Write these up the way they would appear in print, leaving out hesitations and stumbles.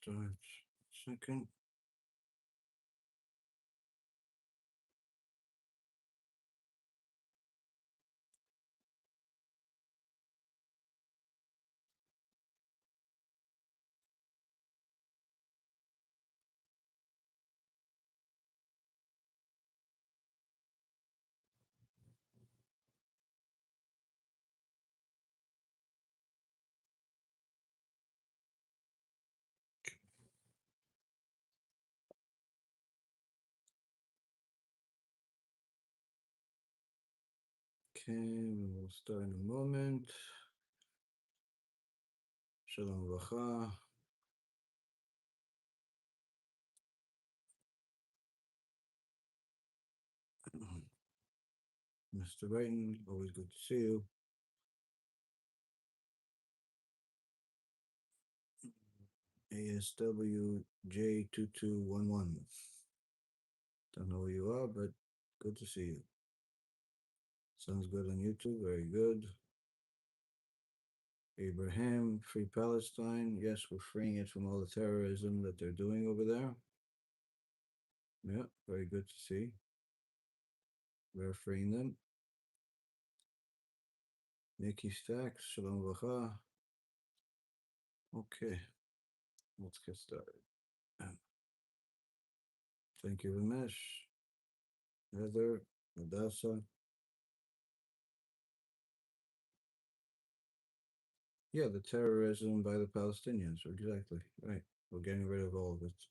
Start second. Okay, we'll start in a moment. Shalom Vacha. Mr. Wrighton, always good to see you. ASWJ2211. Don't know who you are, but good to see you. Sounds good on YouTube, very good. Abraham, Free Palestine. Yes, we're freeing it from all the terrorism that they're doing over there. Yeah, very good to see. We're freeing them. Nikki Stacks, Shalom Vacha. Okay, let's get started. Thank you, Ramesh, Heather, Hadassah. Yeah, the terrorism by the Palestinians. Exactly. Right. We're getting rid of all of it.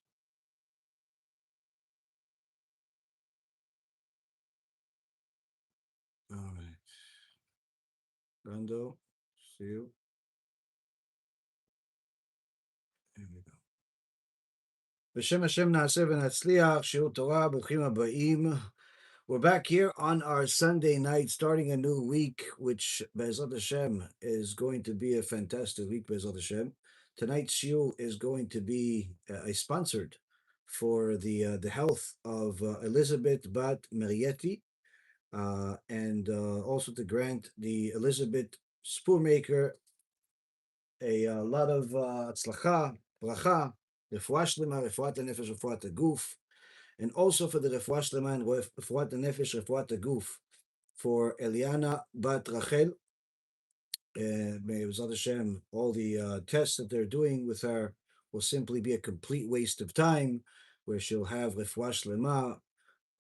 All right. Rando, see you. Here we go. B'Shem Hashem na'aseh v'natzliach, Shiur Torah, Bruchim Habayim. We're back here on our Sunday night, starting a new week, which Be'ezrat Hashem is going to be a fantastic week. Be'ezrat Hashem. Tonight's shiur is going to be sponsored for the health of Elizabeth Bat Merietti, and also to grant the Elizabeth Spoonmaker a lot of atzlacha, bracha, refuah shlema, refuat hanefesh, refuat haguf, and also for the refuah shlema and refuat hanefesh, refuat haguf for Eliana Bat Rachel. May B'ezrat Hashem, all the tests that they're doing with her will simply be a complete waste of time, where she'll have refuah shlema,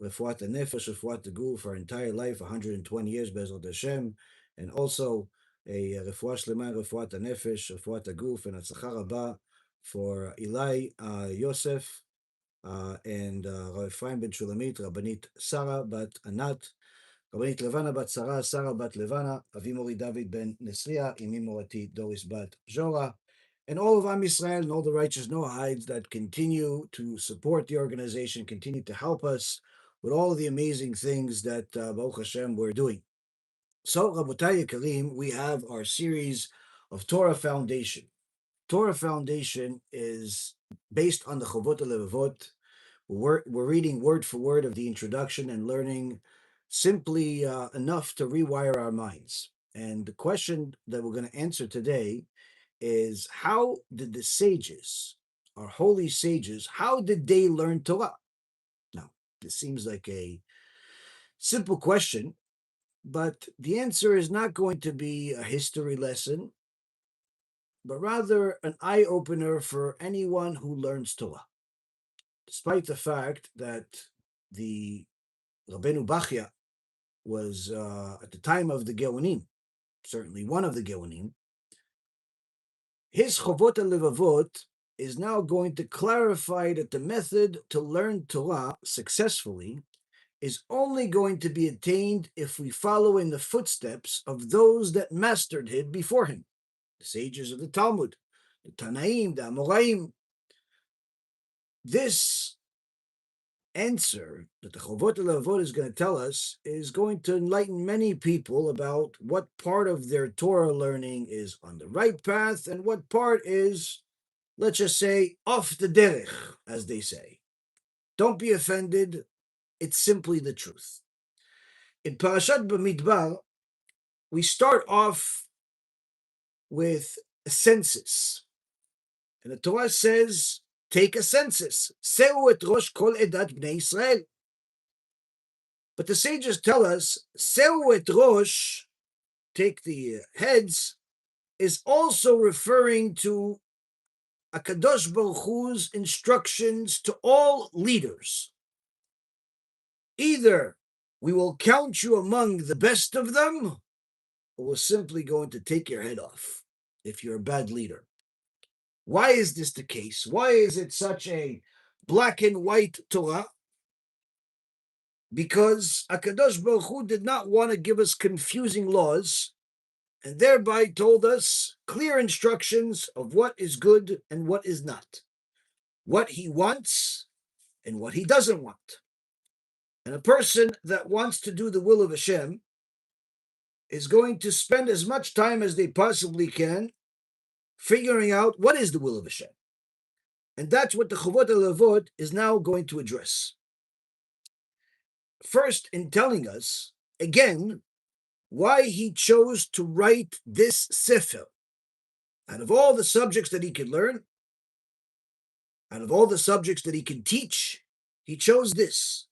refuat hanefesh, refuat haguf for her entire life, 120 years, B'ezrat Hashem, and also a refuah shlema, refuat hanefesh, refuat haguf, and atzlacha rabba for Eli Yosef and Rav Ephraim ben Shulamit, Rabbanit Sarah bat Anat, Rabbanit Levana bat Sarah, Sarah bat Levana, Avi Mori David ben Nesria, Imi Morati Doris bat Jora, and all of Am Yisrael and all the righteous Noahides that continue to support the organization, continue to help us with all of the amazing things that Baruch Hashem we're doing. So, Rabotai Yekarim, we have our series of Torah Foundation. Torah Foundation is based on the Chovot Halevavot. We're reading word for word of the introduction and learning simply enough to rewire our minds. And the question that we're going to answer today is, how did the sages, our holy sages, how did they learn Torah? Now, this seems like a simple question, but the answer is not going to be a history lesson, but rather an eye-opener for anyone who learns Torah. Despite the fact that the Rabbeinu Bachya was, at the time of the Geonim, certainly one of the Geonim, his Chovot Halevavot is now going to clarify that the method to learn Torah successfully is only going to be attained if we follow in the footsteps of those that mastered it before him, the sages of the Talmud, the Tanaim, the Amoraim. This answer that the Chovot Halevavot is going to tell us is going to enlighten many people about what part of their Torah learning is on the right path and what part is, let's just say, off the derech, as they say. Don't be offended. It's simply the truth. In Parashat Bamidbar, we start off with a census. And the Torah says, take a census. Seu et rosh kol edat bnei Israel. But the sages tell us, Seu et rosh, take the heads, is also referring to HaKadosh Baruch Hu's instructions to all leaders. Either we will count you among the best of them, or we're simply going to take your head off if you're a bad leader. Why is this the case? Why is it such a black and white Torah? Because HaKadosh Baruch Hu did not want to give us confusing laws, and thereby told us clear instructions of what is good and what is not, what he wants and what he doesn't want. And a person that wants to do the will of Hashem is going to spend as much time as they possibly can figuring out what is the will of Hashem. And that's what the Chovot Halevavot is now going to address. First, in telling us, again, why he chose to write this sefer. Out of all the subjects that he could learn, out of all the subjects that he can teach, he chose this.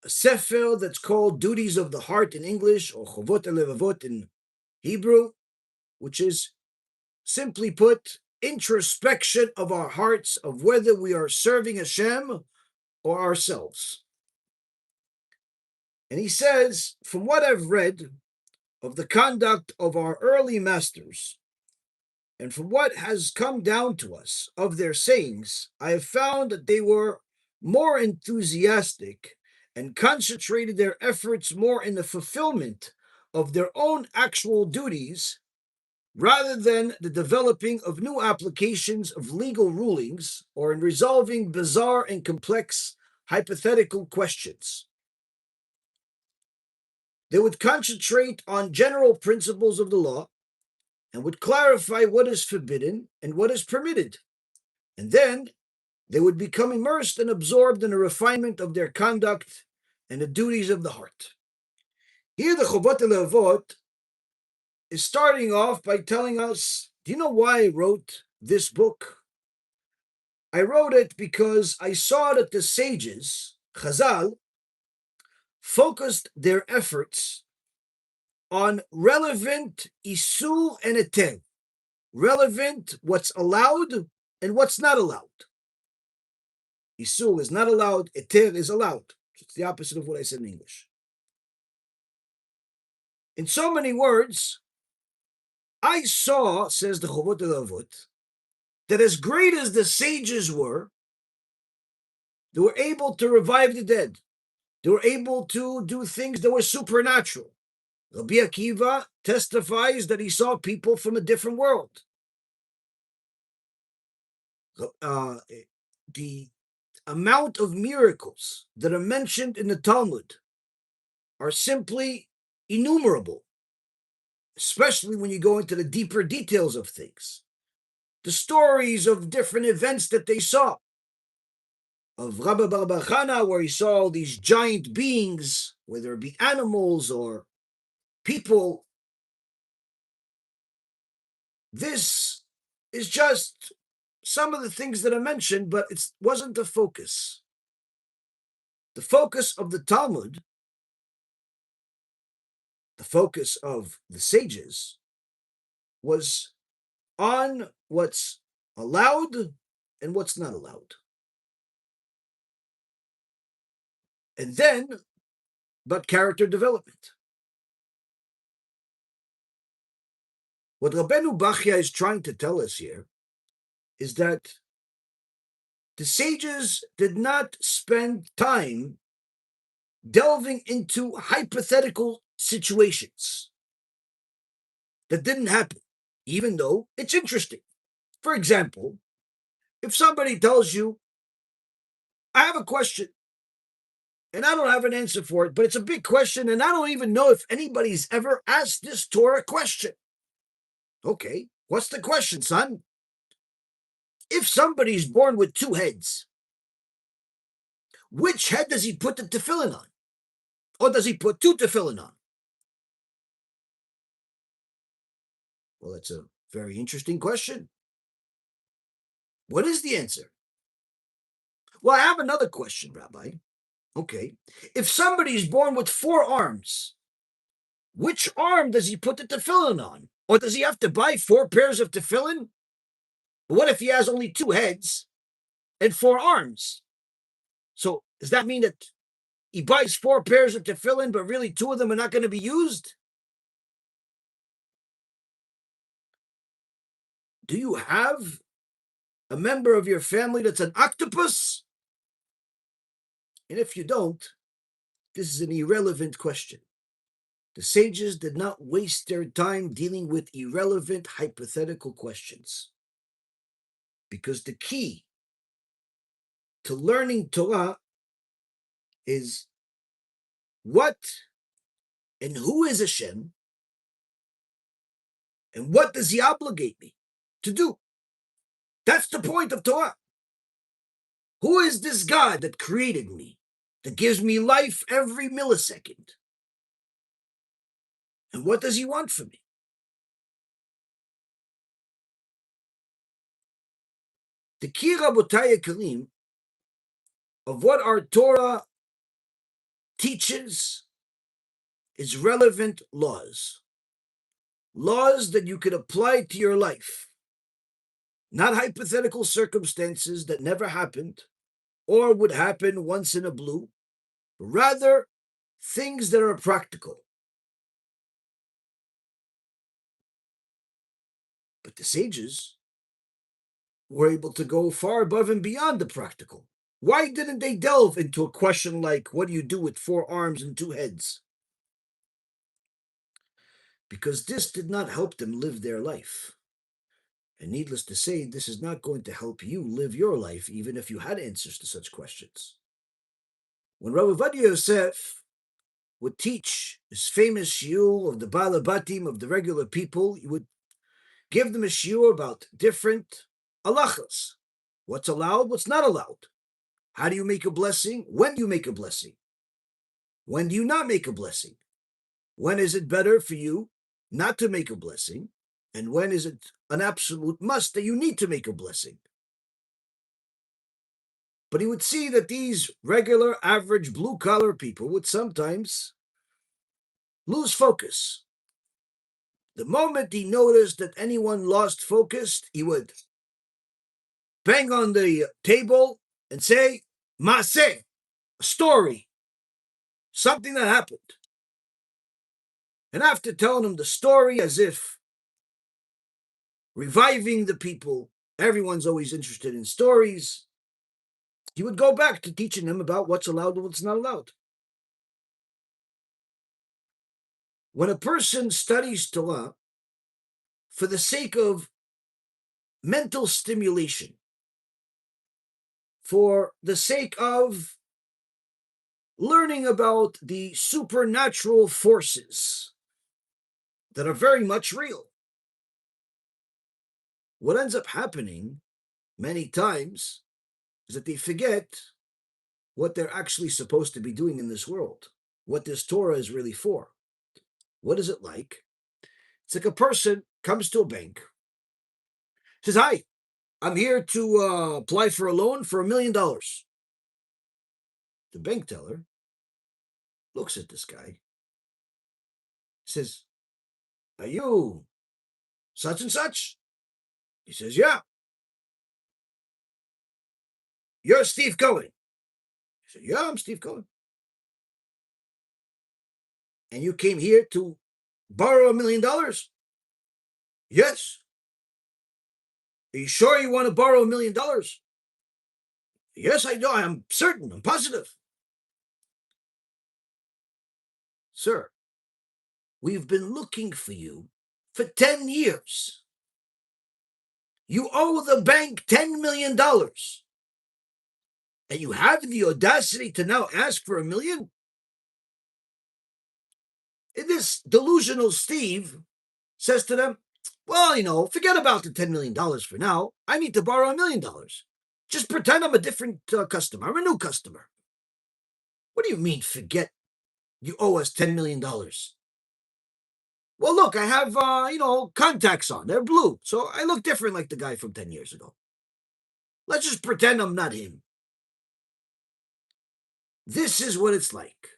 A sefer that's called Duties of the Heart in English, or Chovot Halevavot in Hebrew, which is, simply put, introspection of our hearts, of whether we are serving Hashem or ourselves. And he says, from what I've read of the conduct of our early masters, and from what has come down to us of their sayings, I have found that they were more enthusiastic and concentrated their efforts more in the fulfillment of their own actual duties rather than the developing of new applications of legal rulings or in resolving bizarre and complex hypothetical questions. They would concentrate on general principles of the law and would clarify what is forbidden and what is permitted. And then they would become immersed and absorbed in the refinement of their conduct and the duties of the heart. Here the Chovot Halevavot is starting off by telling us, do you know why I wrote this book? I wrote it because I saw that the sages, Chazal, focused their efforts on relevant isur and attained, relevant what's allowed and what's not allowed. Isur is not allowed, eter is allowed. It's the opposite of what I said in English. In so many words, I saw, says the Chovot Halevavot, that as great as the sages were, they were able to revive the dead. They were able to do things that were supernatural. Rabbi Akiva testifies that he saw people from a different world. The amount of miracles that are mentioned in the Talmud are simply innumerable, especially when you go into the deeper details of things. The stories of different events that they saw. Of Rabbi Bar Bar Chana, where he saw all these giant beings, whether it be animals or people. This is just some of the things that are mentioned, but it wasn't the focus. The focus of the Talmud, the focus of the sages, was on what's allowed and what's not allowed. And then, but character development. What Rabbeinu Bachya is trying to tell us here is that the sages did not spend time delving into hypothetical situations that didn't happen, even though it's interesting. For example, if somebody tells you, I have a question, and I don't have an answer for it, but it's a big question, and I don't even know if anybody's ever asked this Torah question. Okay, what's the question, son? If somebody's born with two heads, which head does he put the tefillin on? Or does he put two tefillin on? Well, that's a very interesting question. What is the answer? Well, I have another question, Rabbi. Okay. If somebody is born with 4 arms, which arm does he put the tefillin on? Or does he have to buy 4 pairs of tefillin? What if he has only 2 heads and 4 arms? So does that mean that he buys 4 pairs of tefillin, but really 2 of them are not going to be used? Do you have a member of your family that's an octopus? And if you don't, this is an irrelevant question. The sages did not waste their time dealing with irrelevant hypothetical questions. Because the key to learning Torah is what and who is Hashem, and what does he obligate me to do? That's the point of Torah. Who is this God that created me, that gives me life every millisecond? And what does he want from me? The key, Rabotai Karim, of what our Torah teaches is relevant laws. Laws that you could apply to your life. Not hypothetical circumstances that never happened or would happen once in a blue. Rather, things that are practical. But the sages were able to go far above and beyond the practical. Why didn't they delve into a question like, what do you do with 4 arms and 2 heads? Because this did not help them live their life. And needless to say, this is not going to help you live your life, even if you had answers to such questions. When Rabbi Ovadia Yosef would teach his famous shiur of the balabatim, of the regular people, he would give them a shiur about different halachas. What's allowed, what's not allowed. How do you make a blessing? When do you make a blessing? When do you not make a blessing? When is it better for you not to make a blessing? And when is it an absolute must that you need to make a blessing? But he would see that these regular, average, blue-collar people would sometimes lose focus. The moment he noticed that anyone lost focus, he would bang on the table and say, Maaseh, a story, something that happened. And after telling him the story as if reviving the people, everyone's always interested in stories, he would go back to teaching them about what's allowed and what's not allowed. When a person studies Torah for the sake of mental stimulation, for the sake of learning about the supernatural forces that are very much real, what ends up happening many times is that they forget what they're actually supposed to be doing in this world, what this Torah is really for. What is it like? It's like a person comes to a bank, says, hi, I'm here to apply for a loan for $1 million. The bank teller looks at this guy, says, are you such and such? He says, yeah. You're Steve Cohen. He said, yeah, I'm Steve Cohen. And you came here to borrow $1 million? Yes. Are you sure you want to borrow $1 million? Yes, I do. I'm certain. I'm positive. Sir, we've been looking for you for 10 years. You owe the bank $10 million. And you have the audacity to now ask for $1 million? And this delusional Steve says to them, well, forget about the $10 million for now. I need to borrow $1 million. Just pretend I'm a different customer. I'm a new customer. What do you mean, forget you owe us $10 million? Well, look, I have, contacts on. They're blue. So I look different like the guy from 10 years ago. Let's just pretend I'm not him. This is what it's like.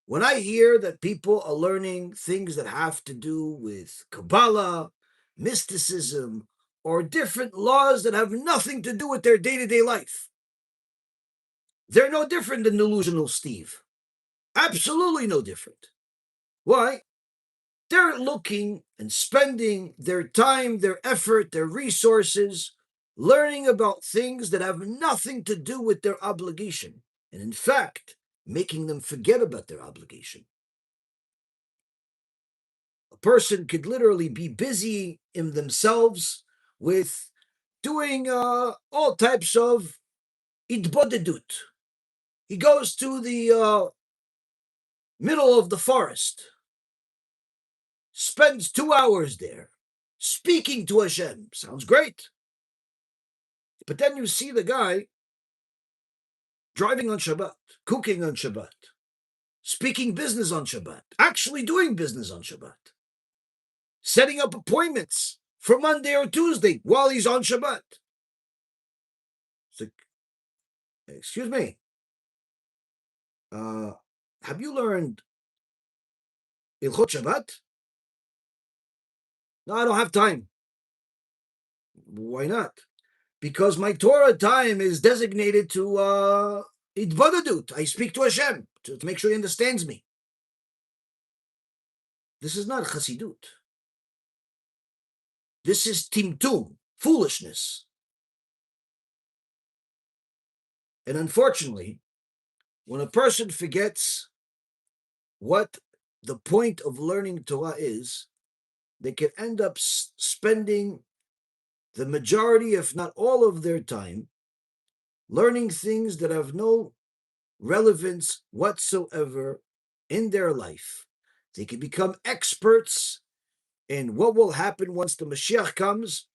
When I hear that people are learning things that have to do with Kabbalah, mysticism, or different laws that have nothing to do with their day-to-day life, they're no different than delusional Steve. Absolutely no different. Why? They're looking and spending their time, their effort, their resources, learning about things that have nothing to do with their obligation, and in fact, making them forget about their obligation. A person could literally be busy in themselves with doing all types of idbodedut. He goes to the middle of the forest, spends 2 hours there, speaking to Hashem. Sounds great. But then you see the guy driving on Shabbat, cooking on Shabbat, speaking business on Shabbat, actually doing business on Shabbat, setting up appointments for Monday or Tuesday while he's on Shabbat. It's like, excuse me, have you learned Ilchot Shabbat? No, I don't have time. Why not? Because my Torah time is designated to Idbadadut. I speak to Hashem to make sure he understands me. This is not Chassidut. This is Timtum, foolishness. And unfortunately, when a person forgets what the point of learning Torah is, they can end up spending the majority, if not all of their time, learning things that have no relevance whatsoever in their life. They can become experts in what will happen once the Mashiach comes,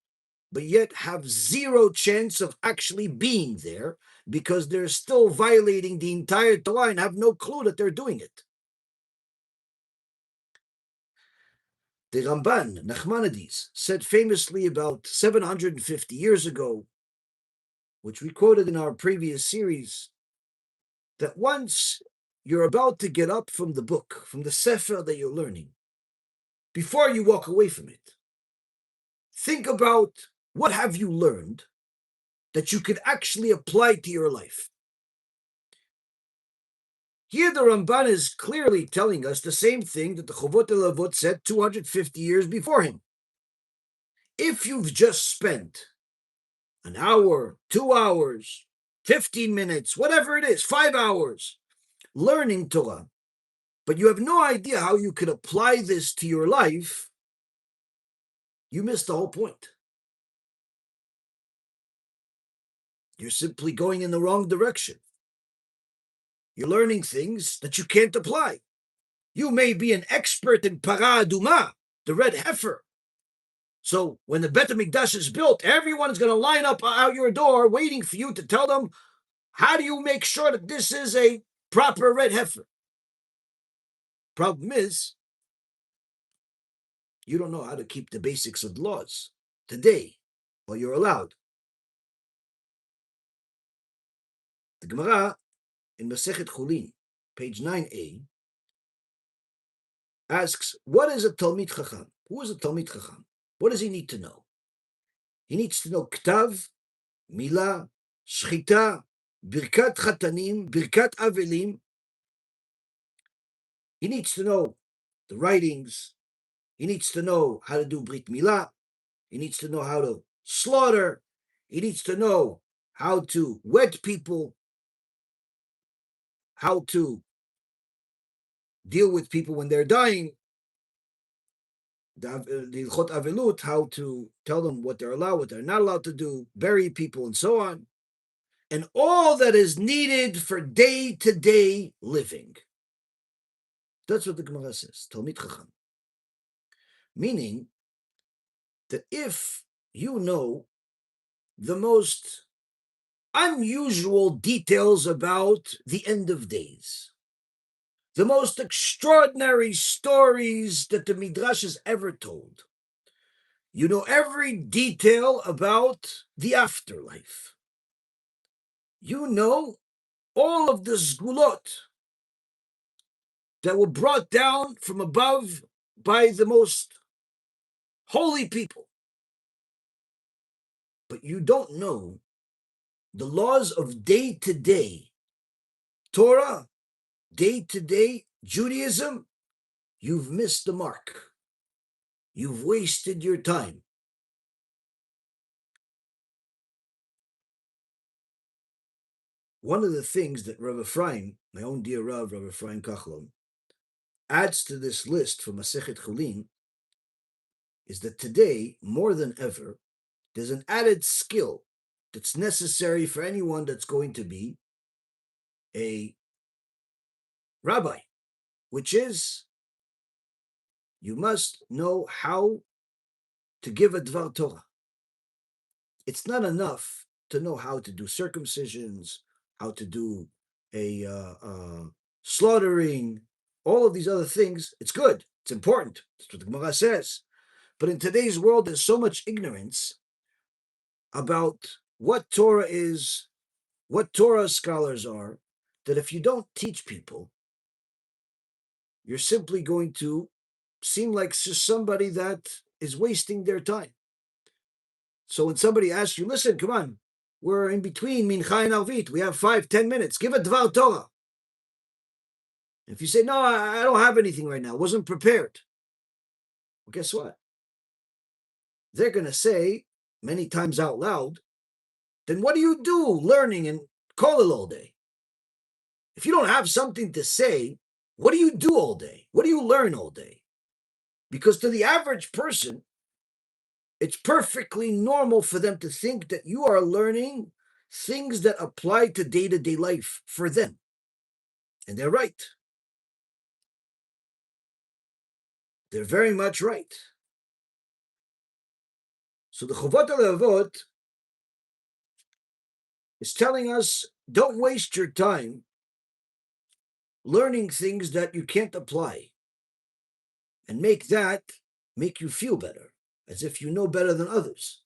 but yet have zero chance of actually being there because they're still violating the entire Torah and have no clue that they're doing it. The Ramban, Nachmanides, said famously about 750 years ago, which we quoted in our previous series, that once you're about to get up from the book, from the Sefer that you're learning, before you walk away from it, think about what have you learned that you could actually apply to your life. Here the Ramban is clearly telling us the same thing that the Chovot Halevavot said 250 years before him. If you've just spent an hour, 2 hours, 15 minutes, whatever it is, 5 hours, learning Torah, but you have no idea how you could apply this to your life, you missed the whole point. You're simply going in the wrong direction. You're learning things that you can't apply. You may be an expert in para aduma, the red heifer. So when the Bet HaMikdash is built, everyone is going to line up out your door waiting for you to tell them, how do you make sure that this is a proper red heifer? Problem is, you don't know how to keep the basics of laws today, or you're allowed. The Gemara in Masechet Chulin, page 9a, asks, what is a Talmid Chacham? Who is a Talmid Chacham? What does he need to know? He needs to know Ktav, Milah, Shchita, Birkat Chatanim, Birkat Avelim. He needs to know the writings. He needs to know how to do Brit Milah. He needs to know how to slaughter. He needs to know how to wed people, how to deal with people when they're dying, the Ilchot Avelut, how to tell them what they're allowed, what they're not allowed to do, bury people, and so on. And all that is needed for day-to-day living. That's what the Gemara says, Talmid Chacham. Meaning that if you know the most unusual details about the end of days, the most extraordinary stories that the Midrash has ever told, you know every detail about the afterlife, you know all of the zgulot that were brought down from above by the most holy people. But you don't know the laws of day-to-day Torah, day-to-day Judaism. You've missed the mark. You've wasted your time. One of the things that Rav Ephraim, my own dear Rav Ephraim Kachlon, adds to this list for Masechet Chulin is that today, more than ever, there's an added skill that's necessary for anyone that's going to be a rabbi, which is you must know how to give a Dvar Torah. It's not enough to know how to do circumcisions, how to do a slaughtering, all of these other things. It's good. It's important. That's what the Gemara says. But in today's world, there's so much ignorance about what Torah is, what Torah scholars are, that if you don't teach people, you're simply going to seem like just somebody that is wasting their time. So when somebody asks you, listen, come on, we're in between Mincha and Arvit. We have 5-10 minutes. Give a Dvar Torah. If you say, no, I don't have anything right now, wasn't prepared. Well, guess what? They're going to say many times out loud, then what do you do learning in Kollel all day? If you don't have something to say, what do you do all day? What do you learn all day? Because to the average person, it's perfectly normal for them to think that you are learning things that apply to day-to-day life for them. And they're right. They're very much right. So the Chovot Halevavot is telling us, don't waste your time learning things that you can't apply and make you feel better, as if you know better than others.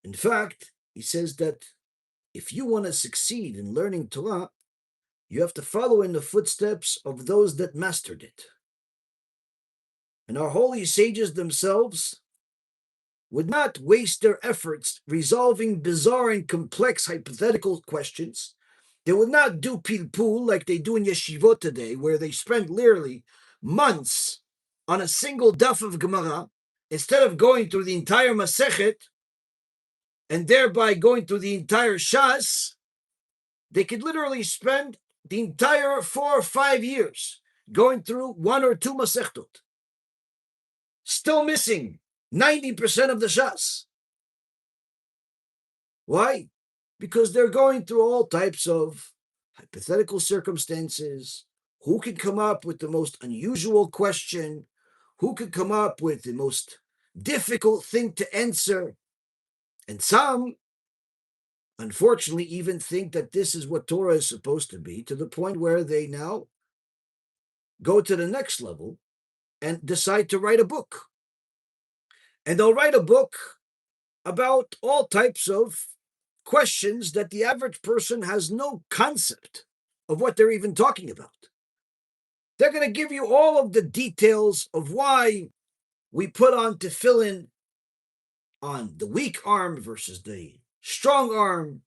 In fact, he says that if you want to succeed in learning Torah, you have to follow in the footsteps of those that mastered it. And our holy sages themselves would not waste their efforts resolving bizarre and complex hypothetical questions. They would not do pilpul like they do in yeshivot today, where they spend literally months on a single daf of Gemara, instead of going through the entire Masechet, and thereby going through the entire Shas. They could literally spend the entire 4 or 5 years going through 1 or 2 Masechtot, still missing 90% of the Shas. Why? Because they're going through all types of hypothetical circumstances. Who can come up with the most unusual question? Who could come up with the most difficult thing to answer? And some, unfortunately, even think that this is what Torah is supposed to be, to the point where they now go to the next level and decide to write a book. And they'll write a book about all types of questions that the average person has no concept of what they're even talking about. They're going to give you all of the details of why we put on tefillin on the weak arm versus the strong arm,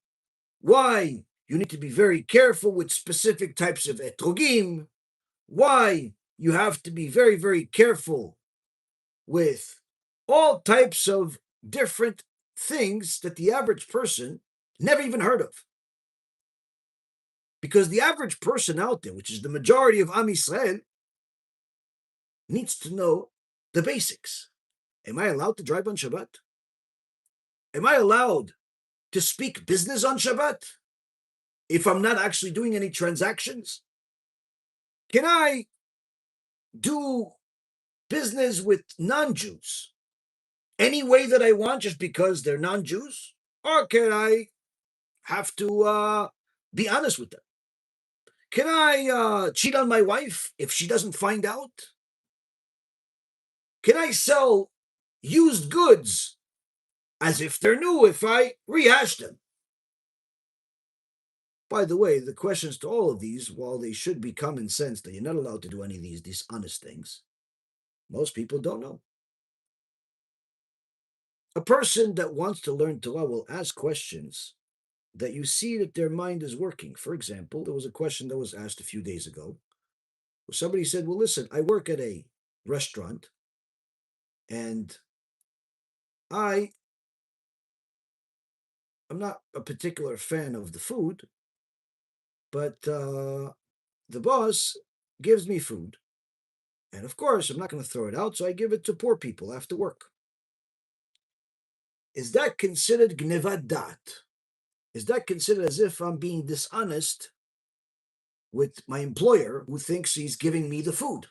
why you need to be very careful with specific types of etrogim, why you have to be very, very careful with all types of different things that the average person never even heard of. Because the average person out there, which is the majority of Am Yisrael, needs to know the basics. Am I allowed to drive on Shabbat? Am I allowed to speak business on Shabbat if I'm not actually doing any transactions? Can I do business with non-Jews any way that I want just because they're non-Jews? Or can I have to be honest with them? Can I cheat on my wife if she doesn't find out? Can I sell used goods as if they're new if I rehash them? By the way, the questions to all of these, while they should be common sense that you're not allowed to do any of these dishonest things, most people don't know. A person that wants to learn Torah will ask questions that you see that their mind is working. For example, there was a question that was asked a few days ago. Somebody said, well, listen, I work at a restaurant and I'm not a particular fan of the food, but the boss gives me food. And of course, I'm not going to throw it out, so I give it to poor people after work. Is that considered gnevat dat? Is that considered as if I'm being dishonest with my employer who thinks he's giving me the food?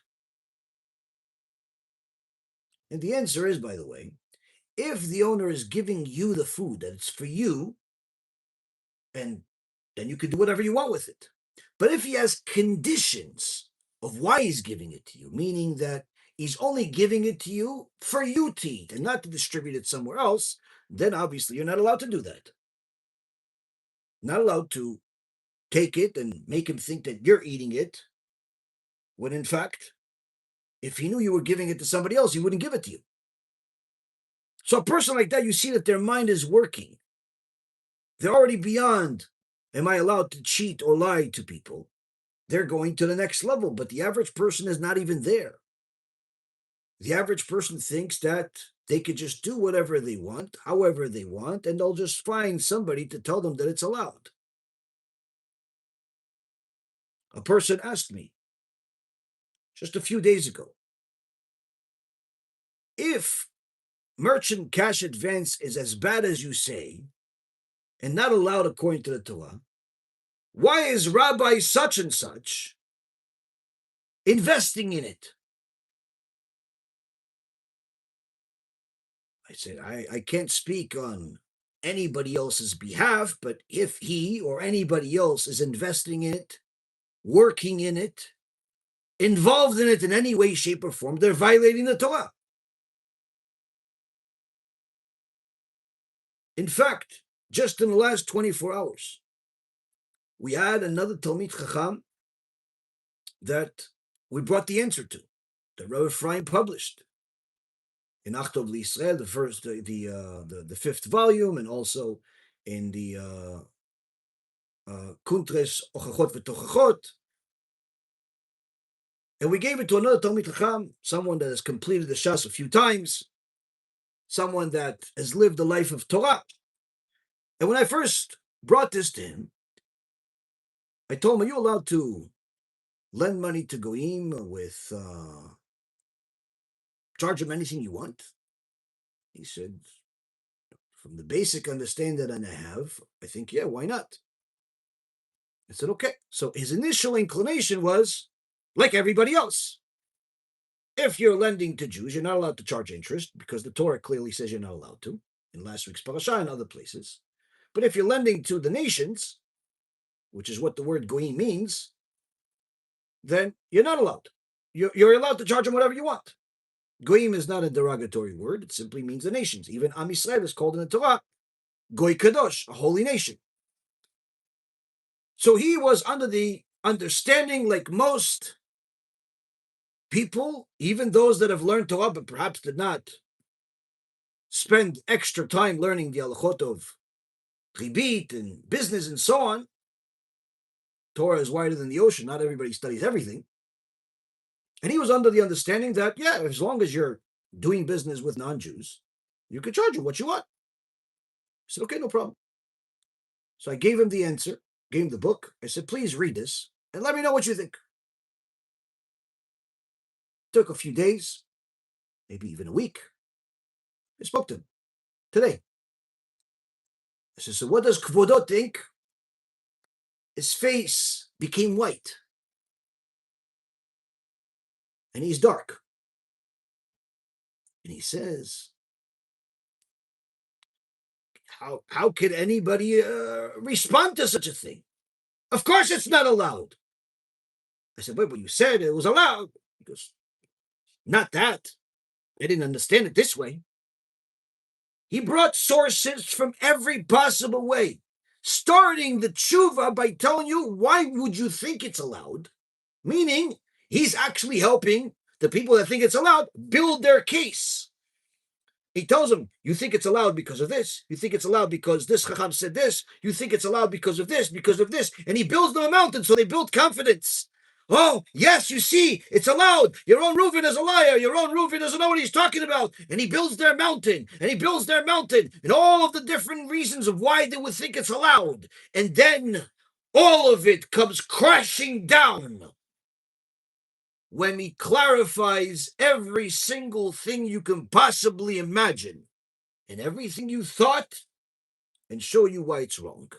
And the answer is, by the way, if the owner is giving you the food, that it's for you, and then you can do whatever you want with it. But if he has conditions of why he's giving it to you, meaning that he's only giving it to you for you to eat and not to distribute it somewhere else, then obviously you're not allowed to do that. Not allowed to take it and make him think that you're eating it, when in fact, if he knew you were giving it to somebody else, he wouldn't give it to you. So a person like that, you see that their mind is working. They're already beyond, am I allowed to cheat or lie to people? They're going to the next level, but the average person is not even there. The average person thinks that they could just do whatever they want, however they want, and they'll just find somebody to tell them that it's allowed. A person asked me just a few days ago, if merchant cash advance is as bad as you say, and not allowed according to the Torah, why is Rabbi such and such investing in it? I said, I can't speak on anybody else's behalf, but if he or anybody else is investing in it, working in it, involved in it in any way, shape, or form, they're violating the Torah. In fact, just in the last 24 hours, we had another Talmid Chacham that we brought the answer to, that Rabbi Ephraim published in Achtov L'Yisrael, the fifth volume, and also in the Kuntres Ochachot V'Tochachot. And we gave it to another Talmid Chacham, someone that has completed the Shas a few times, someone that has lived the life of Torah. And when I first brought this to him, I told him, are you allowed to lend money to Goyim with, charge him anything you want? He said, from the basic understanding that I have, I think, yeah, why not? I said, okay. So his initial inclination was, like everybody else, if you're lending to Jews, you're not allowed to charge interest, because the Torah clearly says you're not allowed to, in last week's parasha and other places. But if you're lending to the nations, which is what the word goyim means, then you're not allowed. You're allowed to charge them whatever you want. Goyim is not a derogatory word. It simply means the nations. Even Am Yisrael is called in the Torah Goy Kadosh, a holy nation. So he was under the understanding, like most people, even those that have learned Torah but perhaps did not spend extra time learning the halachot of ribit and business and so on. Torah is wider than the ocean. Not everybody studies everything. And he was under the understanding that, yeah, as long as you're doing business with non-Jews, you can charge them what you want. I said, okay, no problem. So I gave him the answer, gave him the book. I said, please read this and let me know what you think. Took a few days, maybe even a week. I spoke to him today. I said, so what does Kvodo think? His face became white. And he's dark. And he says, how could anybody respond to such a thing? Of course it's not allowed. I said, wait, but you said it was allowed. He goes, not that. I didn't understand it this way. He brought sources from every possible way. starting the tshuva by telling you why would you think it's allowed, meaning he's actually helping the people that think it's allowed build their case. He tells them, you think it's allowed because of this. You think it's allowed because this Chacham said this. You think it's allowed because of this, because of this. And he builds them a mountain, so they build confidence. Oh, yes, you see, it's allowed. Yaron Reuven is a liar. Yaron Reuven doesn't know what he's talking about. And he builds their mountain, and he builds their mountain, and all of the different reasons of why they would think it's allowed. And then all of it comes crashing down when he clarifies every single thing you can possibly imagine and everything you thought and show you why it's wrong.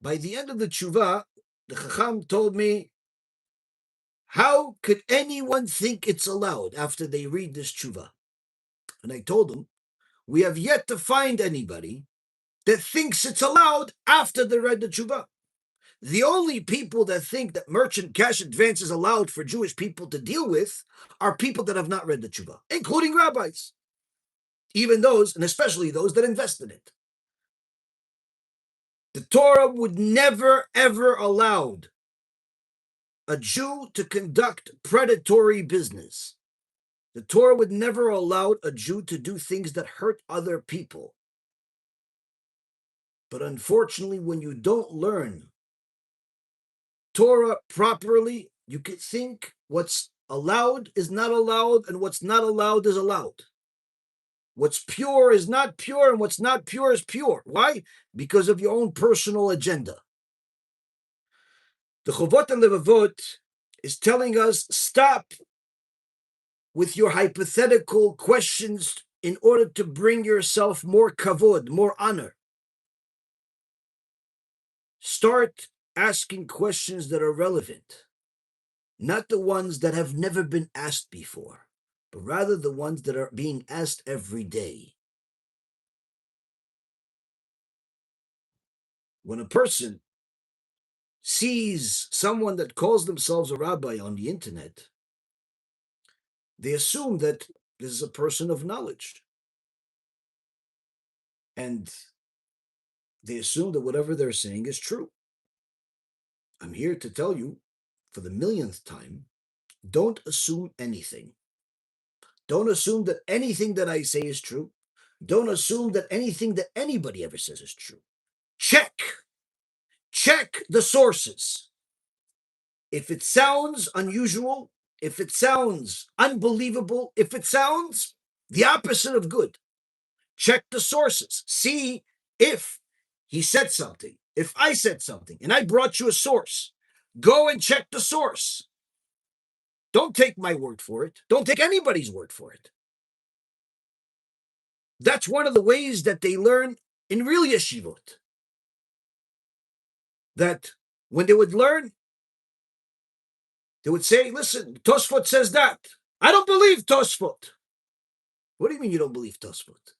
By the end of the tshuva, the Chacham told me, how could anyone think it's allowed after they read this tshuva? And I told him, we have yet to find anybody that thinks it's allowed after they read the tshuva. The only people that think that merchant cash advance is allowed for Jewish people to deal with are people that have not read the tshuva, including rabbis, even those, and especially those that invest in it. The Torah would never, ever allow a Jew to conduct predatory business. The Torah would never allow a Jew to do things that hurt other people. But unfortunately, when you don't learn Torah properly, you could think what's allowed is not allowed, and what's not allowed is allowed. What's pure is not pure, and what's not pure is pure. Why? Because of your own personal agenda. The Chovot Halevavot is telling us, stop with your hypothetical questions in order to bring yourself more kavod, more honor. Start asking questions that are relevant, not the ones that have never been asked before, but rather the ones that are being asked every day. When a person sees someone that calls themselves a rabbi on the internet, they assume that this is a person of knowledge. And they assume that whatever they're saying is true. I'm here to tell you, for the millionth time, don't assume anything. Don't assume that anything that I say is true. Don't assume that anything that anybody ever says is true. Check the sources. If it sounds unusual, if it sounds unbelievable, if it sounds the opposite of good, check the sources. See if he said something, if I said something, and I brought you a source. Go and check the source. Don't take my word for it. Don't take anybody's word for it. That's one of the ways that they learn in real yeshivot. That when they would learn, they would say, listen, Tosfot says that. I don't believe Tosfot. What do you mean you don't believe Tosfot?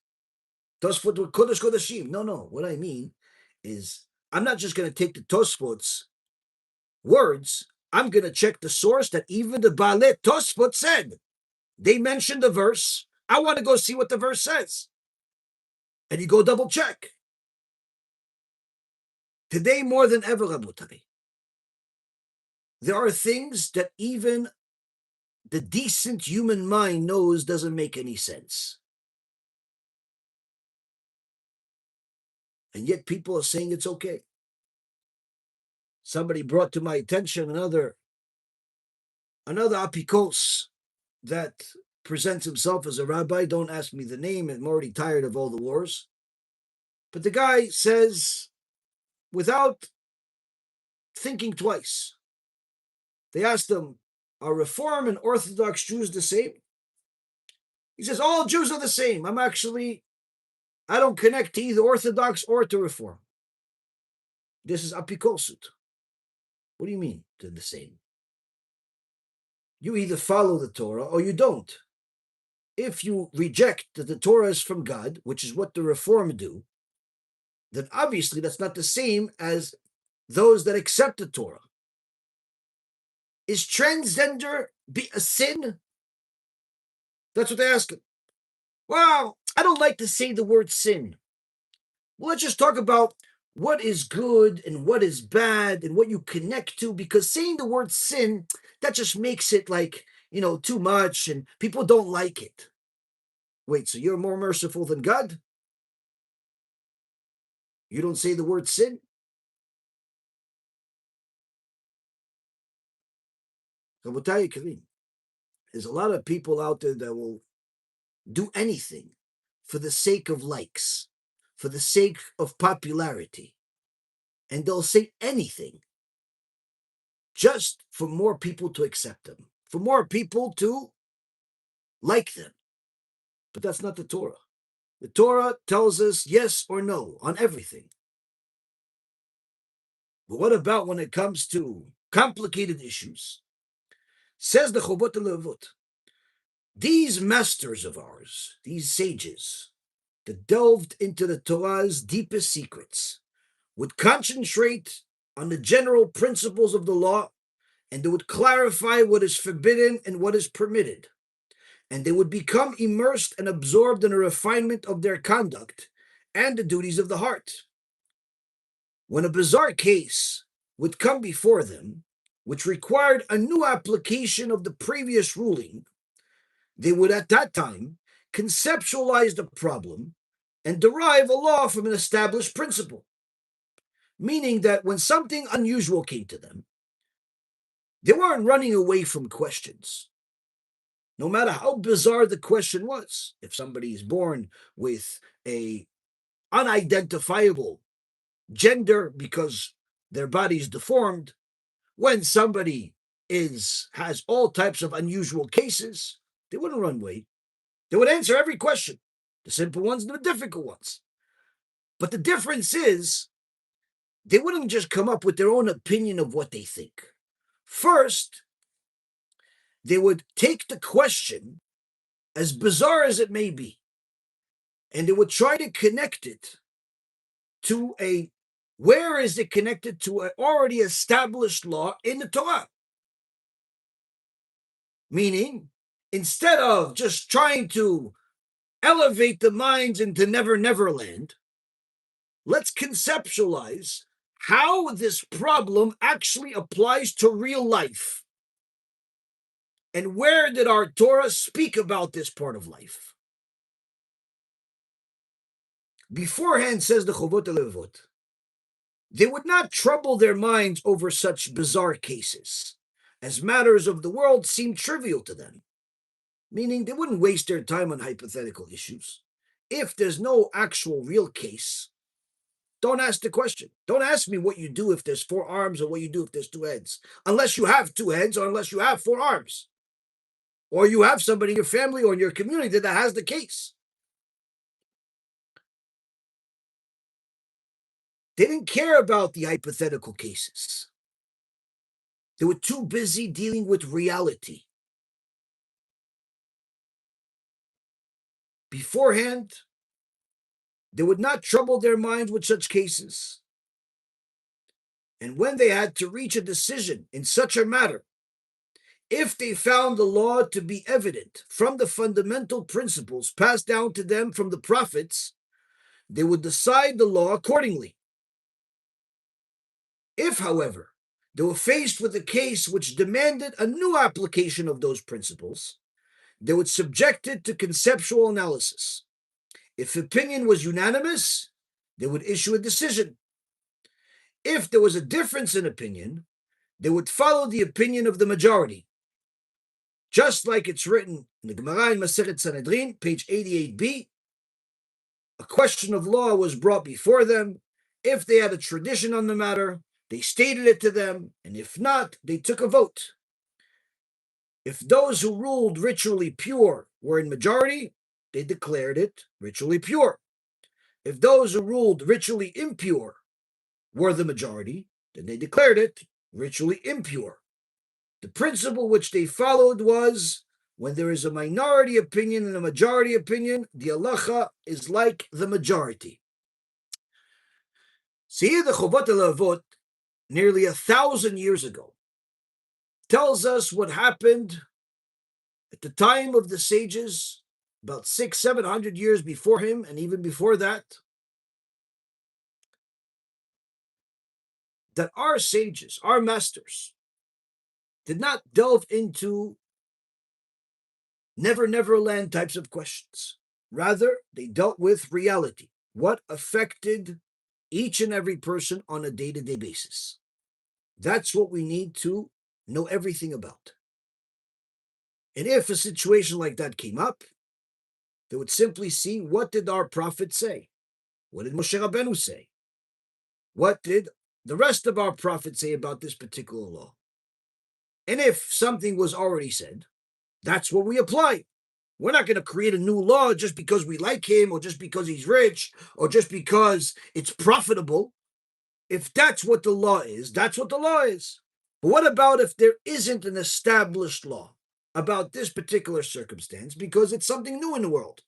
Tosfot with Kodesh Kodeshim. No. What I mean is, I'm not just going to take the Tosfot's words. I'm going to check the source that even the Baalei Tosfot said. They mentioned the verse. I want to go see what the verse says. And you go double check. Today, more than ever, Rabotai, there are things that even the decent human mind knows doesn't make any sense. And yet people are saying it's okay. Somebody brought to my attention another apikos that presents himself as a rabbi. Don't ask me the name. I'm already tired of all the wars. But the guy says, without thinking twice, they asked him, are Reform and Orthodox Jews the same? He says, all Jews are the same. I don't connect to either Orthodox or to Reform. This is apikosut. What do you mean they're the same? You either follow the Torah or you don't. If you reject that the Torah is from God, which is what the Reform do, then obviously that's not the same as those that accept the Torah. Is transgender be a sin? That's what they ask him. Well, I don't like to say the word sin. Well, let's just talk about what is good and what is bad and what you connect to, because saying the word sin, that just makes it like, too much and people don't like it. Wait, so you're more merciful than God? You don't say the word sin? Rabotai Karim, there's a lot of people out there that will do anything for the sake of likes, for the sake of popularity, and they'll say anything just for more people to accept them, for more people to like them. But that's not the Torah. The Torah tells us yes or no on everything. But what about when it comes to complicated issues? Says the Chovot Halevavot, these masters of ours, these sages that delved into the Torah's deepest secrets, would concentrate on the general principles of the law, and they would clarify what is forbidden and what is permitted. And they would become immersed and absorbed in a refinement of their conduct and the duties of the heart. When a bizarre case would come before them, which required a new application of the previous ruling, they would at that time conceptualize the problem and derive a law from an established principle. Meaning that when something unusual came to them, they weren't running away from questions. No matter how bizarre the question was, if somebody is born with a unidentifiable gender because their body is deformed, when somebody has all types of unusual cases, they wouldn't run away. They would answer every question, the simple ones and the difficult ones. But the difference is, they wouldn't just come up with their own opinion of what they think. First, they would take the question, as bizarre as it may be, and they would try to connect it to where is it connected to an already established law in the Torah? Meaning, instead of just trying to elevate the minds into Never Never Land, let's conceptualize how this problem actually applies to real life. And where did our Torah speak about this part of life? Beforehand, says the Chovot Halevavot, they would not trouble their minds over such bizarre cases, as matters of the world seemed trivial to them. Meaning they wouldn't waste their time on hypothetical issues. If there's no actual real case, don't ask the question. Don't ask me what you do if there's 4 arms or what you do if there's 2 heads. Unless you have 2 heads or unless you have 4 arms. Or you have somebody in your family or in your community that has the case. They didn't care about the hypothetical cases. They were too busy dealing with reality. Beforehand, they would not trouble their minds with such cases. And when they had to reach a decision in such a matter, if they found the law to be evident from the fundamental principles passed down to them from the prophets, they would decide the law accordingly. If, however, they were faced with a case which demanded a new application of those principles, they would subject it to conceptual analysis. If opinion was unanimous, they would issue a decision. If there was a difference in opinion, they would follow the opinion of the majority. Just like it's written in the Gemara in Masechet Sanhedrin, page 88b, a question of law was brought before them. If they had a tradition on the matter, they stated it to them, and if not, they took a vote. If those who ruled ritually pure were in majority, they declared it ritually pure. If those who ruled ritually impure were the majority, then they declared it ritually impure. The principle which they followed was, when there is a minority opinion and a majority opinion, the halacha is like the majority. See, the Chovot Halevavot, nearly 1,000 years ago, tells us what happened at the time of the sages, about 600-700 years before him, and even before that. that our sages, our masters, did not delve into never land types of questions. Rather, they dealt with reality, what affected each and every person on a day-to-day basis. That's what we need to know everything about. And if a situation like that came up, they would simply see, what did our prophet say? What did Moshe Rabbeinu say? What did the rest of our prophets say about this particular law? And if something was already said, that's what we apply. We're not going to create a new law just because we like him, or just because he's rich, or just because it's profitable. If that's what the law is, that's what the law is. But what about if there isn't an established law about this particular circumstance because it's something new in the world,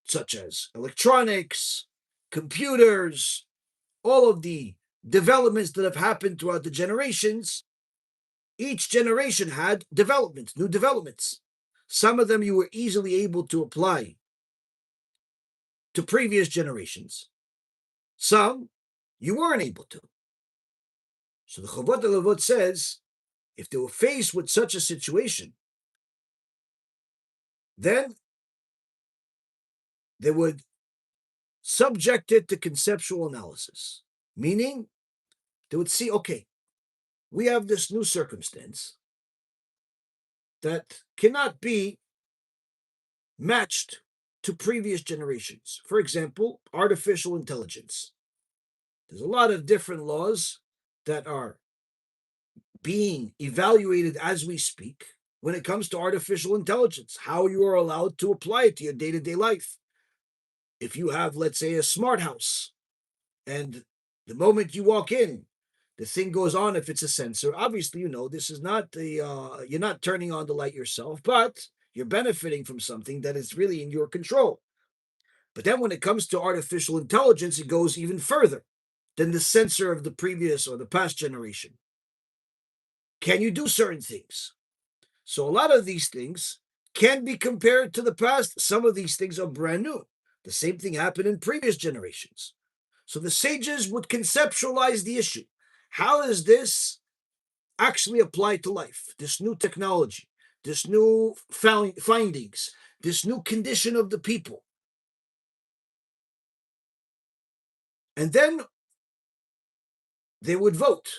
such as electronics, computers, all of the developments that have happened throughout the generations? Each generation had developments, new developments. Some of them you were easily able to apply to previous generations. Some you weren't able to. So the Chovot Halevavot says, if they were faced with such a situation, then they would subject it to conceptual analysis. Meaning, they would see, okay, we have this new circumstance that cannot be matched to previous generations. For example, artificial intelligence. There's a lot of different laws that are being evaluated as we speak when it comes to artificial intelligence, how you are allowed to apply it to your day-to-day life. If you have, let's say, a smart house, and the moment you walk in, the thing goes on. If it's a sensor, obviously, this is not you're not turning on the light yourself, but you're benefiting from something that is really in your control. But then when it comes to artificial intelligence, it goes even further than the sensor of the previous or the past generation. Can you do certain things? So a lot of these things can be compared to the past. Some of these things are brand new. The same thing happened in previous generations. So the sages would conceptualize the issue. How is this actually applied to life? This new technology, this new findings, this new condition of the people. And then they would vote.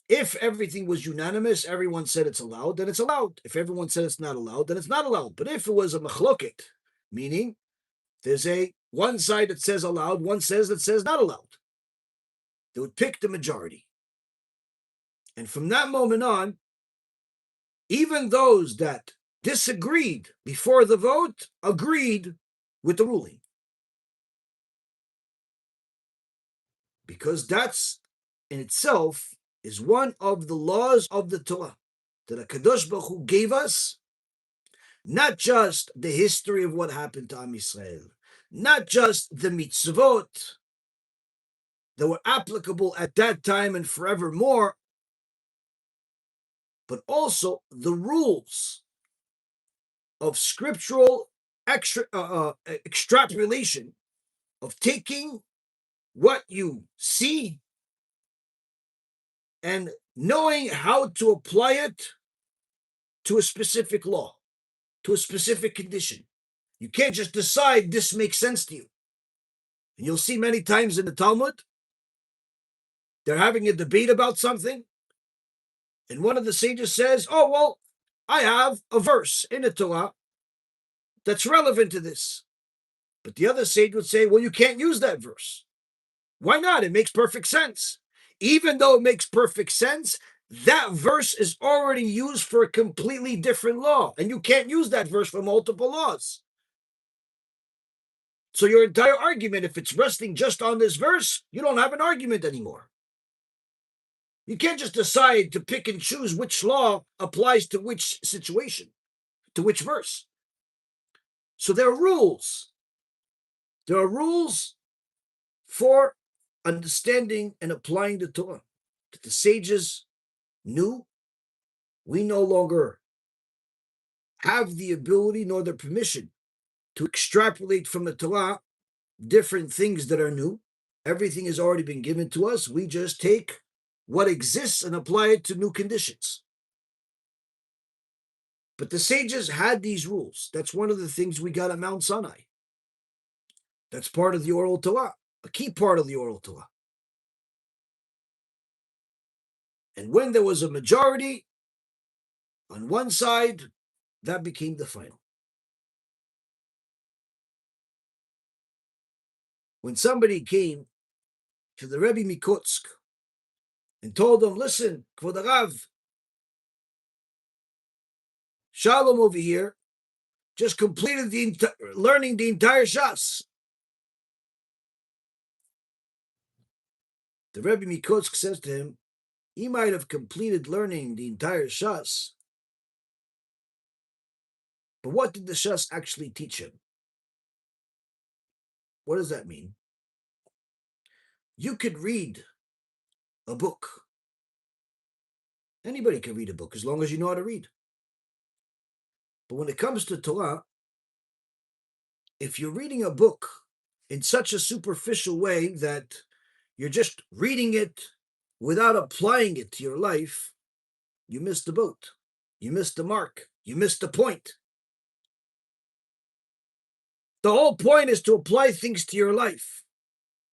If everything was unanimous, everyone said it's allowed, then it's allowed. If everyone said it's not allowed, then it's not allowed. But if it was a machloket, meaning there's one side that says allowed, one says that says not allowed, they would pick the majority. And from that moment on, even those that disagreed before the vote agreed with the ruling. Because that's in itself is one of the laws of the Torah that HaKadosh Baruch Hu gave us, not just the history of what happened to Am Yisrael, not just the mitzvot that were applicable at that time and forevermore, but also the rules of scriptural extrapolation, of taking what you see and knowing how to apply it to a specific law, to a specific condition. You can't just decide this makes sense to you. And you'll see many times in the Talmud, they're having a debate about something, and one of the sages says, oh, well, I have a verse in the Torah that's relevant to this. But the other sage would say, well, you can't use that verse. Why not? It makes perfect sense. Even though it makes perfect sense, that verse is already used for a completely different law, and you can't use that verse for multiple laws. So your entire argument, if it's resting just on this verse, you don't have an argument anymore. You can't just decide to pick and choose which law applies to which situation, to which verse. So there are rules. There are rules for understanding and applying the Torah that the sages knew. We no longer have the ability nor the permission to extrapolate from the Torah different things that are new. Everything has already been given to us. We just take what exists and apply it to new conditions. But the sages had these rules. That's one of the things we got at Mount Sinai. That's part of the oral Torah, a key part of the oral Torah. And when there was a majority on one side, that became the final. When somebody came to the Rebbe Mikotsk and told him, listen, Kvod Rav, Shalom over here just completed learning the entire Shas. The Rebbe Mikotsk says to him, he might have completed learning the entire Shas, but what did the Shas actually teach him? What does that mean? You could read a book. Anybody can read a book as long as you know how to read. But when it comes to Torah, if you're reading a book in such a superficial way that you're just reading it without applying it to your life, you missed the boat. You missed the mark. You missed the point. The whole point is to apply things to your life,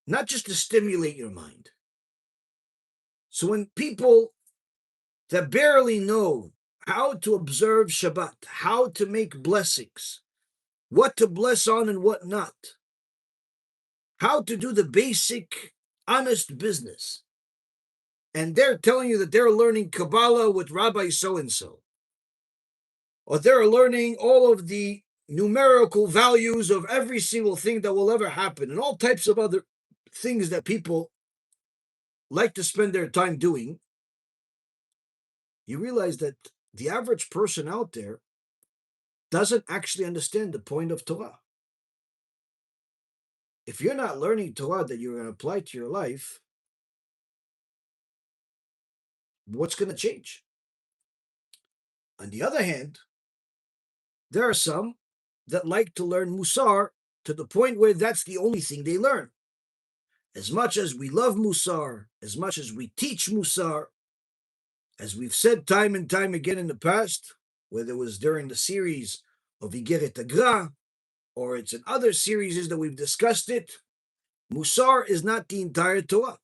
not just to stimulate your mind. So when people that barely know how to observe Shabbat, how to make blessings, what to bless on and what not, how to do the basic, honest business, and they're telling you that they're learning Kabbalah with Rabbi so-and-so, or they're learning all of the numerical values of every single thing that will ever happen, and all types of other things that people like to spend their time doing, you realize that the average person out there doesn't actually understand the point of Torah. If you're not learning Torah that you're going to apply to your life, what's going to change? On the other hand, there are some that like to learn Musar to the point where that's the only thing they learn. As much as we love Musar, as much as we teach Musar, as we've said time and time again in the past, whether it was during the series of Igeret Agra, or it's in other series that we've discussed it, Musar is not the entire Torah.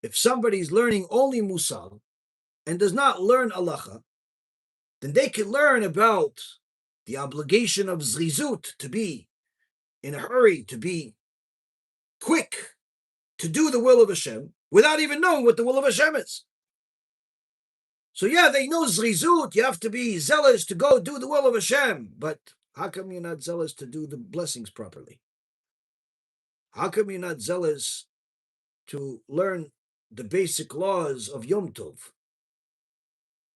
If somebody's learning only Musar and does not learn Halacha, then they can learn about the obligation of Zrizut, to be in a hurry, to be quick, to do the will of Hashem, without even knowing what the will of Hashem is. So yeah, they know Zrizut, you have to be zealous to go do the will of Hashem, but how come you're not zealous to do the blessings properly? How come you're not zealous to learn the basic laws of Yom Tov?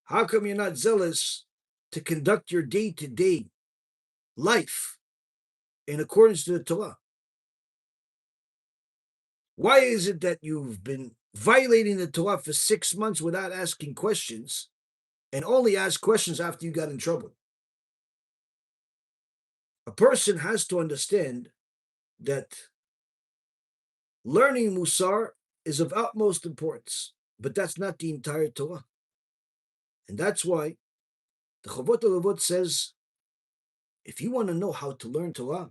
How come you're not zealous to conduct your day-to-day life in accordance to the Torah? Why is it that you've been violating the Torah for 6 months without asking questions, and only ask questions after you got in trouble? A person has to understand that learning Musar is of utmost importance, but that's not the entire Torah. And that's why the Chovot Halevavot says, if you want to know how to learn Torah,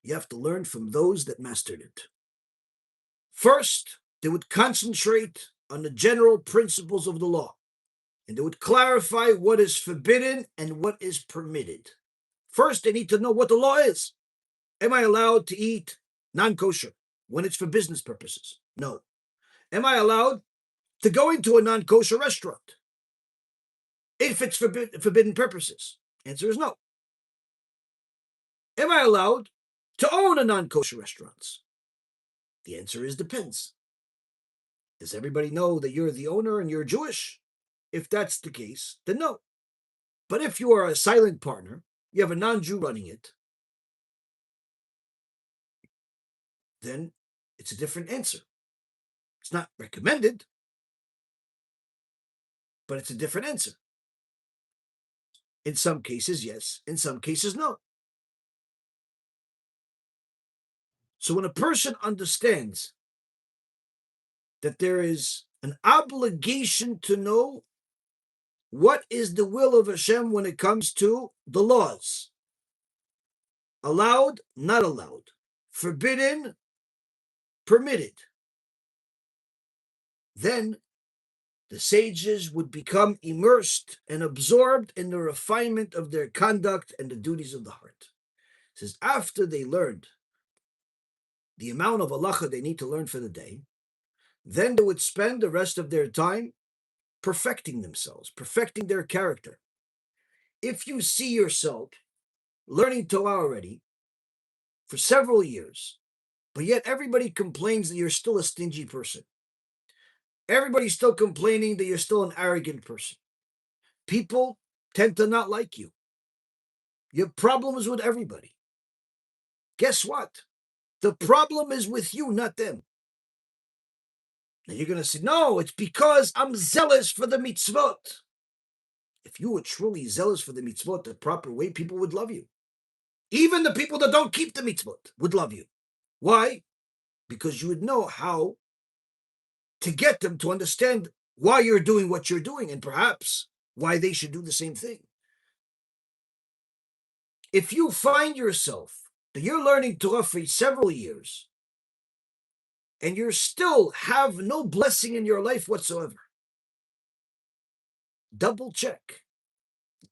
you have to learn from those that mastered it. First, they would concentrate on the general principles of the law, and they would clarify what is forbidden and what is permitted. First, they need to know what the law is. Am I allowed to eat non-kosher when it's for business purposes? No. Am I allowed to go into a non-kosher restaurant if it's for forbidden purposes? Answer is no. Am I allowed to own a non-kosher restaurant? The answer is depends. Does everybody know that you're the owner and you're Jewish? If that's the case, then no. But if you are a silent partner, you have a non-Jew running it, then it's a different answer. It's not recommended, but it's a different answer. In some cases, yes. In some cases, no. So when a person understands that there is an obligation to know what is the will of Hashem when it comes to the laws, allowed, not allowed, forbidden, permitted, then the sages would become immersed and absorbed in the refinement of their conduct and the duties of the heart. It says after they learned the amount of halacha they need to learn for the day, then they would spend the rest of their time perfecting themselves, perfecting their character. If you see yourself learning Torah already for several years, but yet everybody complains that you're still a stingy person, everybody's still complaining that you're still an arrogant person, people tend to not like you, you have problems with everybody. Guess what? The problem is with you, not them. And you're going to say, no, it's because I'm zealous for the mitzvot. If you were truly zealous for the mitzvot the proper way, people would love you. Even the people that don't keep the mitzvot would love you. Why? Because you would know how to get them to understand why you're doing what you're doing and perhaps why they should do the same thing. If you find yourself that you're learning Torah for several years and you still have no blessing in your life whatsoever, double check.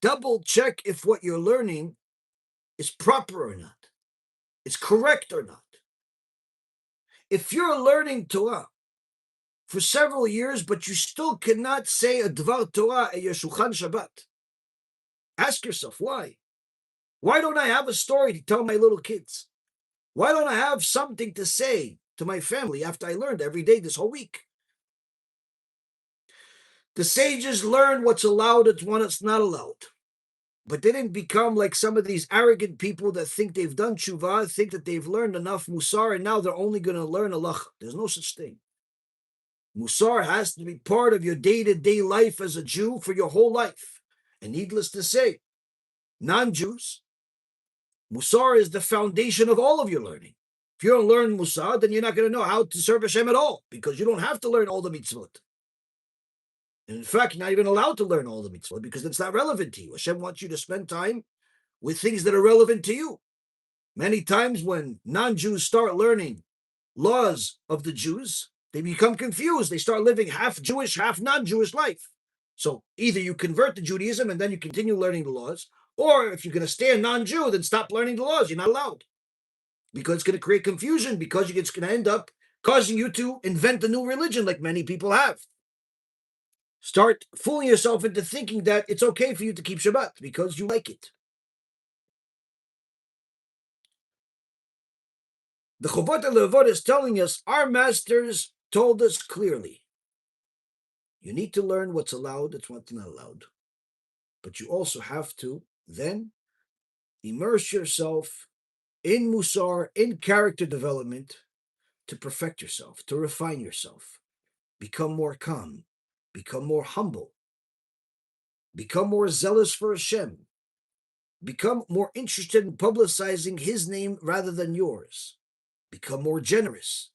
Double check if what you're learning is proper or not, is correct or not. If you're learning Torah for several years, but you still cannot say a Dvar Torah at your Shulchan Shabbat, ask yourself why. Why don't I have a story to tell my little kids? Why don't I have something to say to my family after I learned every day this whole week? The sages learn what's allowed and what's not allowed. But they didn't become like some of these arrogant people that think they've done tshuva, think that they've learned enough musar, and now they're only going to learn halacha. There's no such thing. Musar has to be part of your day-to-day life as a Jew for your whole life. And needless to say, non-Jews, musar is the foundation of all of your learning. If you don't learn musar, then you're not going to know how to serve Hashem at all, because you don't have to learn all the mitzvot. And in fact, you're not even allowed to learn all the mitzvot because it's not relevant to you. Hashem wants you to spend time with things that are relevant to you. Many times when non-Jews start learning laws of the Jews, they become confused. They start living half Jewish, half non-Jewish life. So either you convert to Judaism and then you continue learning the laws, or if you're going to stay a non-Jew, then stop learning the laws. You're not allowed. Because it's going to create confusion, because it's going to end up causing you to invent a new religion like many people have. Start fooling yourself into thinking that it's okay for you to keep Shabbat because you like it. The Chovot Halevavot is telling us, our masters told us clearly, you need to learn what's allowed, and what's not allowed. But you also have to then immerse yourself in musar, in character development, to perfect yourself, to refine yourself, become more calm, become more humble, become more zealous for Hashem, become more interested in publicizing His name rather than yours, become more generous,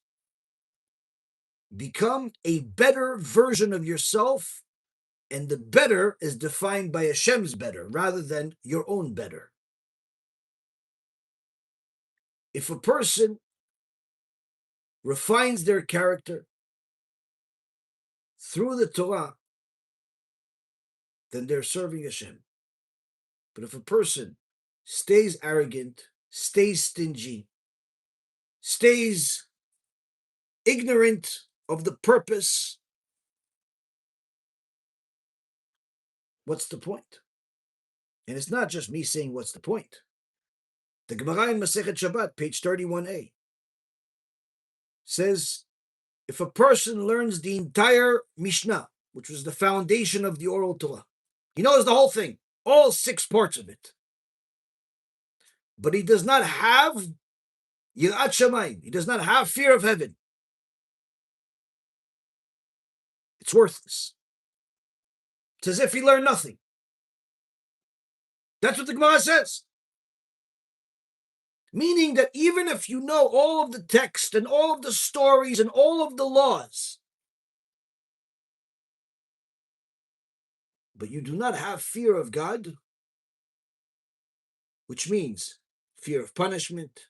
become a better version of yourself, and the better is defined by Hashem's better rather than your own better. If a person refines their character through the Torah, then they're serving Hashem. But if a person stays arrogant, stays stingy, stays ignorant of the purpose, what's the point? And it's not just me saying what's the point. The Gemara in Masechet Shabbat, page 31a, says, if a person learns the entire Mishnah, which was the foundation of the oral Torah, he knows the whole thing, all 6 parts of it, but he does not have Yirat Shamayim, he does not have fear of heaven, it's worthless. It's as if he learned nothing. That's what the Gemara says. Meaning that even if you know all of the text and all of the stories and all of the laws, but you do not have fear of God, which means fear of punishment,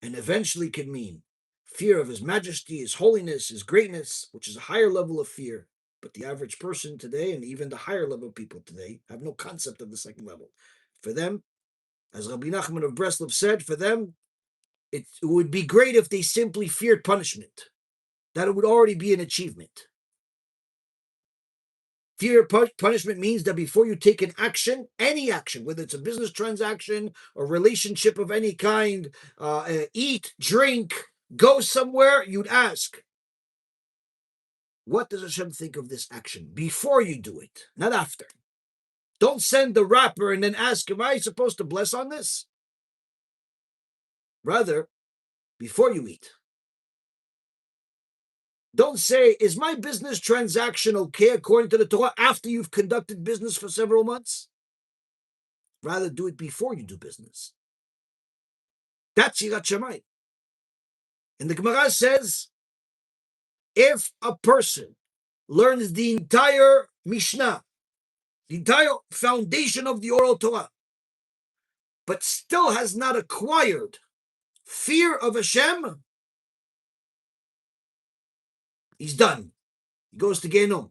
and eventually can mean fear of his majesty, his holiness, his greatness, which is a higher level of fear. But the average person today, and even the higher level people today, have no concept of the second level. For them, as Rabbi Nachman of Breslov said, for them, it would be great if they simply feared punishment. That it would already be an achievement. Fear of punishment means that before you take an action, any action, whether it's a business transaction or relationship of any kind, eat, drink, go somewhere, you'd ask, what does Hashem think of this action before you do it, not after? Don't send the wrapper and then ask, am I supposed to bless on this? Rather, before you eat. Don't say, is my business transaction okay according to the Torah after you've conducted business for several months? Rather, do it before you do business. That's Yirat Shamayim. And the Gemara says, if a person learns the entire Mishnah, the entire foundation of the oral Torah, but still has not acquired fear of Hashem, he's done. He goes to Geonim.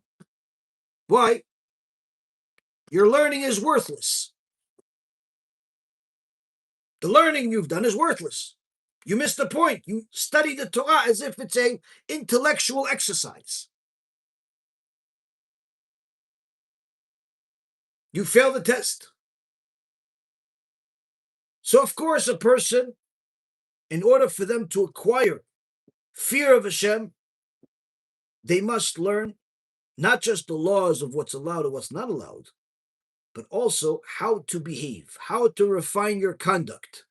Why? Your learning is worthless. The learning you've done is worthless. You missed the point. You study the Torah as if it's an intellectual exercise. You fail the test. So, of course, a person, in order for them to acquire fear of Hashem, they must learn not just the laws of what's allowed or what's not allowed, but also how to behave, how to refine your conduct,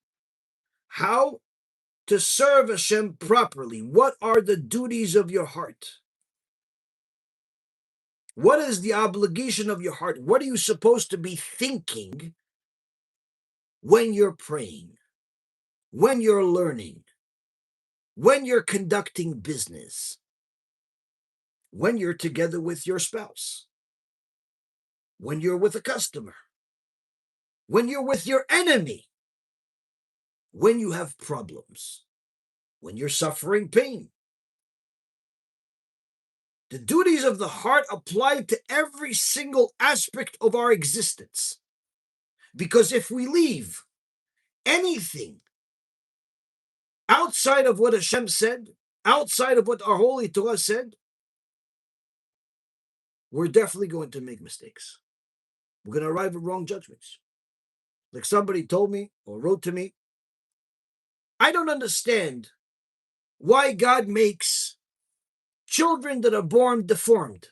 how to serve Hashem properly. What are the duties of your heart? What is the obligation of your heart? What are you supposed to be thinking when you're praying, when you're learning, when you're conducting business, when you're together with your spouse, when you're with a customer, when you're with your enemy, when you have problems, when you're suffering pain? The duties of the heart apply to every single aspect of our existence. Because if we leave anything outside of what Hashem said, outside of what our Holy Torah said, we're definitely going to make mistakes. We're going to arrive at wrong judgments. Like somebody told me or wrote to me, I don't understand why God makes children that are born deformed.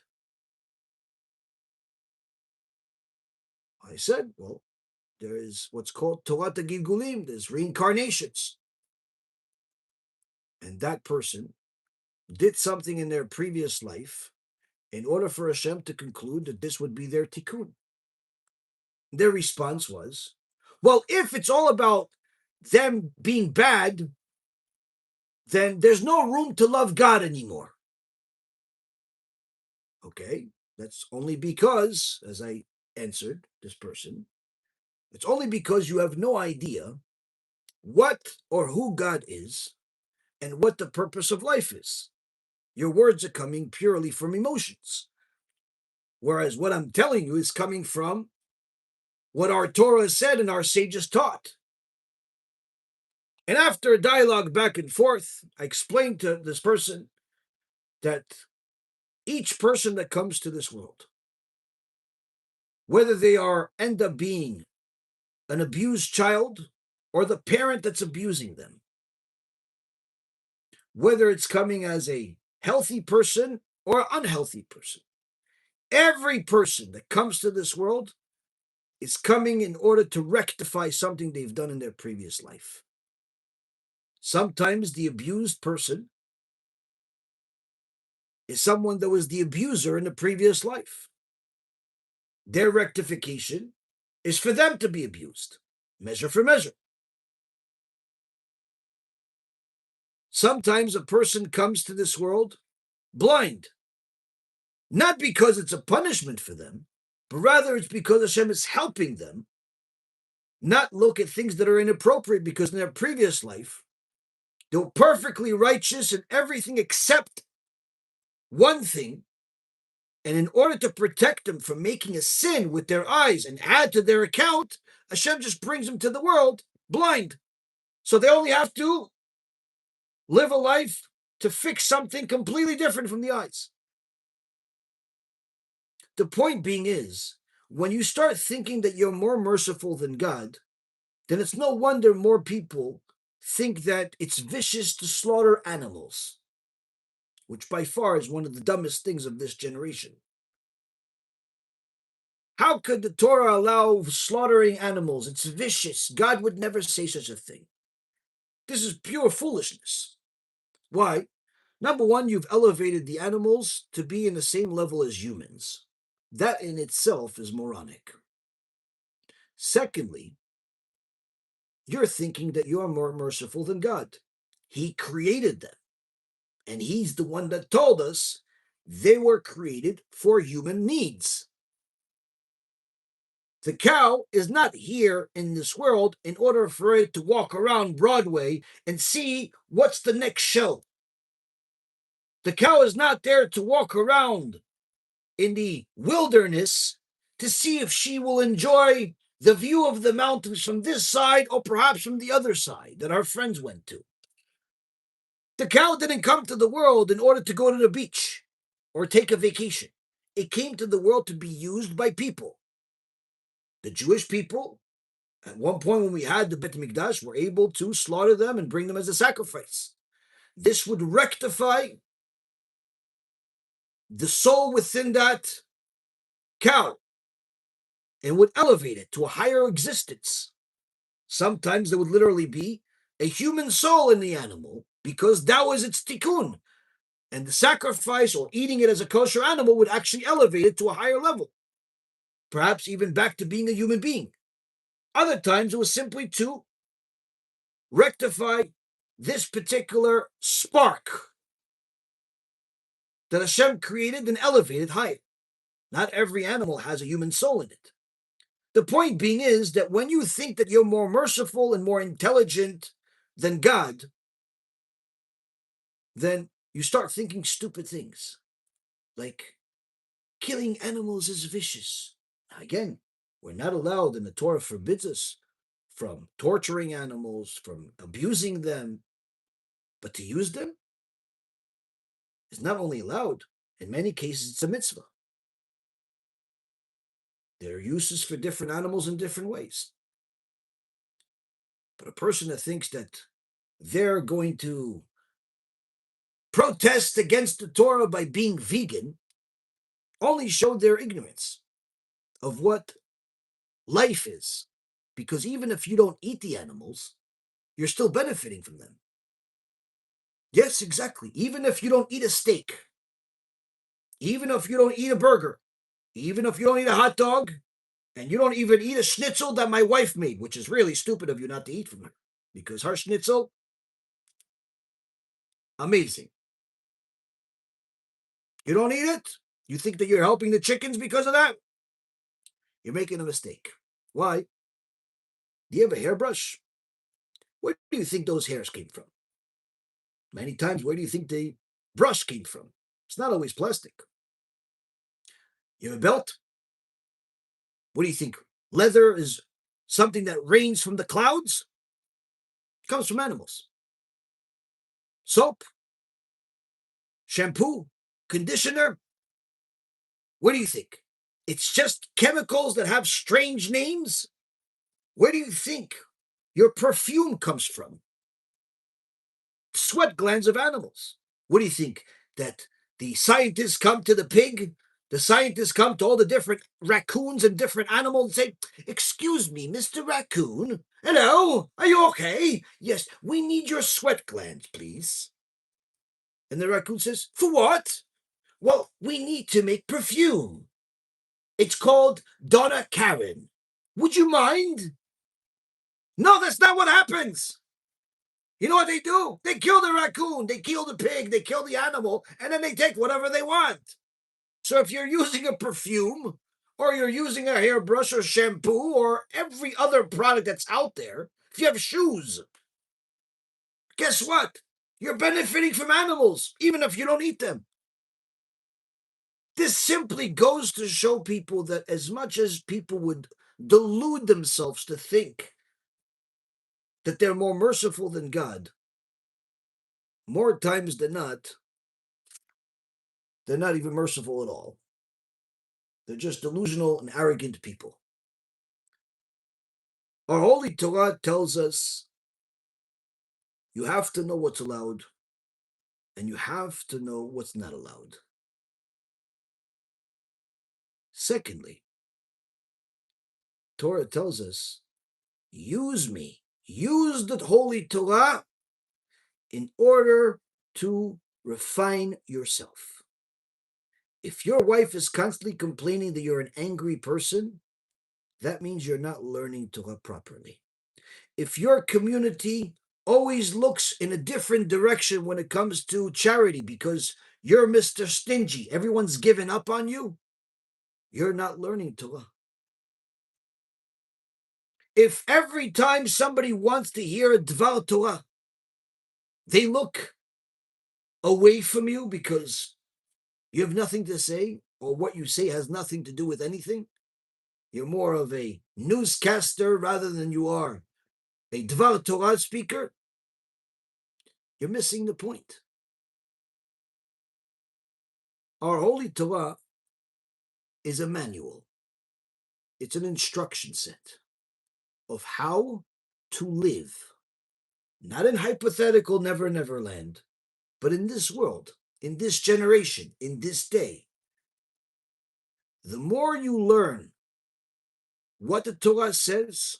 I said, well, there is what's called Torah Gilgulim, there's reincarnations. And that person did something in their previous life in order for Hashem to conclude that this would be their tikkun. Their response was, well, if it's all about them being bad, then there's no room to love God anymore. Okay, that's only because, as I answered this person, it's only because you have no idea what or who God is and what the purpose of life is. Your words are coming purely from emotions. Whereas what I'm telling you is coming from what our Torah said and our sages taught. And after a dialogue back and forth, I explained to this person that each person that comes to this world, whether they end up being an abused child or the parent that's abusing them, whether it's coming as a healthy person or an unhealthy person, every person that comes to this world is coming in order to rectify something they've done in their previous life. Sometimes the abused person is someone that was the abuser in the previous life. Their rectification is for them to be abused. measure for measure. Sometimes a person comes to this world blind, not because it's a punishment for them, but rather it's because Hashem is helping them not look at things that are inappropriate, because in their previous life, they were perfectly righteous in everything except one thing. And in order to protect them from making a sin with their eyes and add to their account, Hashem just brings them to the world blind. So they only have to live a life to fix something completely different from the eyes. The point being is, when you start thinking that you're more merciful than God, then it's no wonder more people think that it's vicious to slaughter animals, which by far is one of the dumbest things of this generation. How could the Torah allow slaughtering animals? It's vicious. God would never say such a thing. This is pure foolishness. Why? Number one, you've elevated the animals to be in the same level as humans. That in itself is moronic. Secondly, you're thinking that you're more merciful than God. He created them. And he's the one that told us they were created for human needs. The cow is not here in this world in order for it to walk around Broadway and see what's the next show. The cow is not there to walk around in the wilderness to see if she will enjoy the view of the mountains from this side or perhaps from the other side that our friends went to. The cow didn't come to the world in order to go to the beach or take a vacation. It came to the world to be used by people. The Jewish people, at one point when we had the Beit Mikdash, were able to slaughter them and bring them as a sacrifice. This would rectify the soul within that cow and would elevate it to a higher existence. Sometimes there would literally be a human soul in the animal because that was its tikkun. And the sacrifice or eating it as a kosher animal would actually elevate it to a higher level, perhaps even back to being a human being. Other times it was simply to rectify this particular spark that Hashem created and elevated higher. Not every animal has a human soul in it. The point being is that when you think that you're more merciful and more intelligent than God, then you start thinking stupid things, like killing animals is vicious. Again, we're not allowed, and the Torah forbids us from torturing animals, from abusing them, but to use them is not only allowed, in many cases it's a mitzvah. There are uses for different animals in different ways. But a person that thinks that they're going to protest against the Torah by being vegan only showed their ignorance of what life is. Because even if you don't eat the animals, you're still benefiting from them. Yes, exactly. Even if you don't eat a steak, even if you don't eat a burger, even if you don't eat a hot dog, and you don't even eat a schnitzel that my wife made, which is really stupid of you not to eat from her, because her schnitzel, amazing. You don't eat it? You think that you're helping the chickens because of that? You're making a mistake. Why? Do you have a hairbrush? Where do you think those hairs came from? Many times, where do you think the brush came from? It's not always plastic. You have a belt? What do you think? Leather is something that rains from the clouds? It comes from animals. Soap? Shampoo? Conditioner? What do you think? It's just chemicals that have strange names? Where do you think your perfume comes from? Sweat glands of animals. What do you think? That the scientists come to the pig, the scientists come to all the different raccoons and different animals and say, "Excuse me, Mr. Raccoon, hello, are you okay? Yes, we need your sweat glands, please." And the raccoon says, "For what?" "Well, we need to make perfume. It's called Donna Karen. Would you mind?" No, that's not what happens. You know what they do? They kill the raccoon, they kill the pig, they kill the animal, and then they take whatever they want. So if you're using a perfume, or you're using a hairbrush or shampoo, or every other product that's out there, if you have shoes, guess what? You're benefiting from animals, even if you don't eat them. This simply goes to show people that as much as people would delude themselves to think that they're more merciful than God, more times than not, they're not even merciful at all. They're just delusional and arrogant people. Our Holy Torah tells us you have to know what's allowed and you have to know what's not allowed. Secondly, Torah tells us, use me, use the Holy Torah in order to refine yourself. If your wife is constantly complaining that you're an angry person, that means you're not learning Torah properly. If your community always looks in a different direction when it comes to charity because you're Mr. Stingy, everyone's given up on you, you're not learning Torah. If every time somebody wants to hear a Dvar Torah, they look away from you because you have nothing to say, or what you say has nothing to do with anything, you're more of a newscaster rather than you are a Dvar Torah speaker, you're missing the point. Our Holy Torah is a manual. It's an instruction set of how to live, not in hypothetical never, never land, but in this world, in this generation, in this day. The more you learn what the Torah says,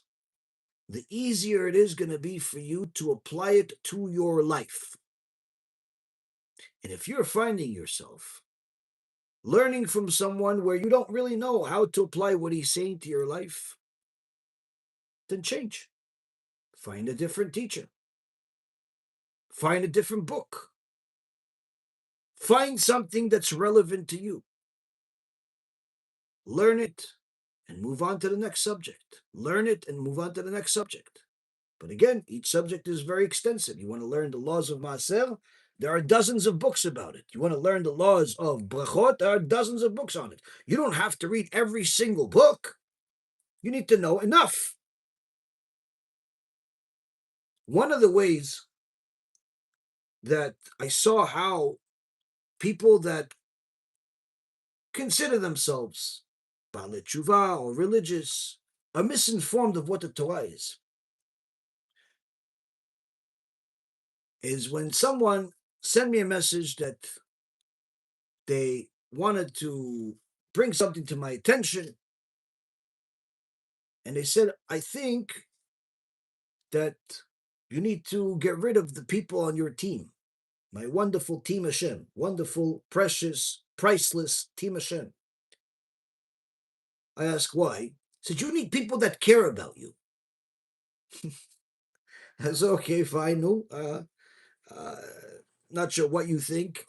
the easier it is going to be for you to apply it to your life. And if you're finding yourself learning from someone where you don't really know how to apply what he's saying to your life, then change. Find a different teacher. Find a different book. Find something that's relevant to you. Learn it and move on to the next subject. Learn it and move on to the next subject. But again, each subject is very extensive. You want to learn the laws of Maaser? There are dozens of books about it. You want to learn the laws of Brachot? There are dozens of books on it. You don't have to read every single book. You need to know enough. One of the ways that I saw how people that consider themselves Baalei Tshuva or religious are misinformed of what the Torah is when someone sent me a message that they wanted to bring something to my attention, and they said, I think that you need to get rid of the people on your team, my wonderful Team Hashem, wonderful, precious, priceless Team Hashem. I asked why. He said, you need people that care about you. I said, okay, fine, no. Not sure what you think.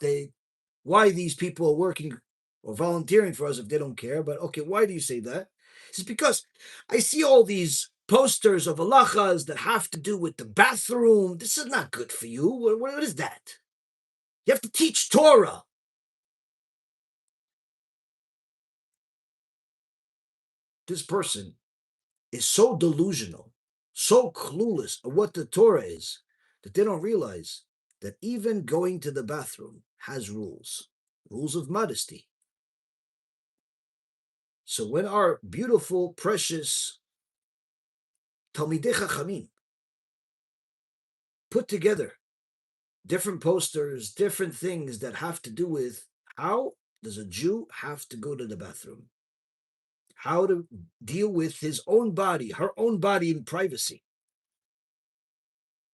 Why these people are working or volunteering for us if they don't care, but okay, why do you say that? It's because I see all these posters of halachas that have to do with the bathroom. This is not good for you. What is that? You have to teach Torah. This person is so delusional, so clueless of what the Torah is, that they don't realize that even going to the bathroom has rules of modesty. So when our beautiful, precious Talmidei Chachamim put together different posters, different things that have to do with how does a Jew have to go to the bathroom, how to deal with his own body, her own body in privacy.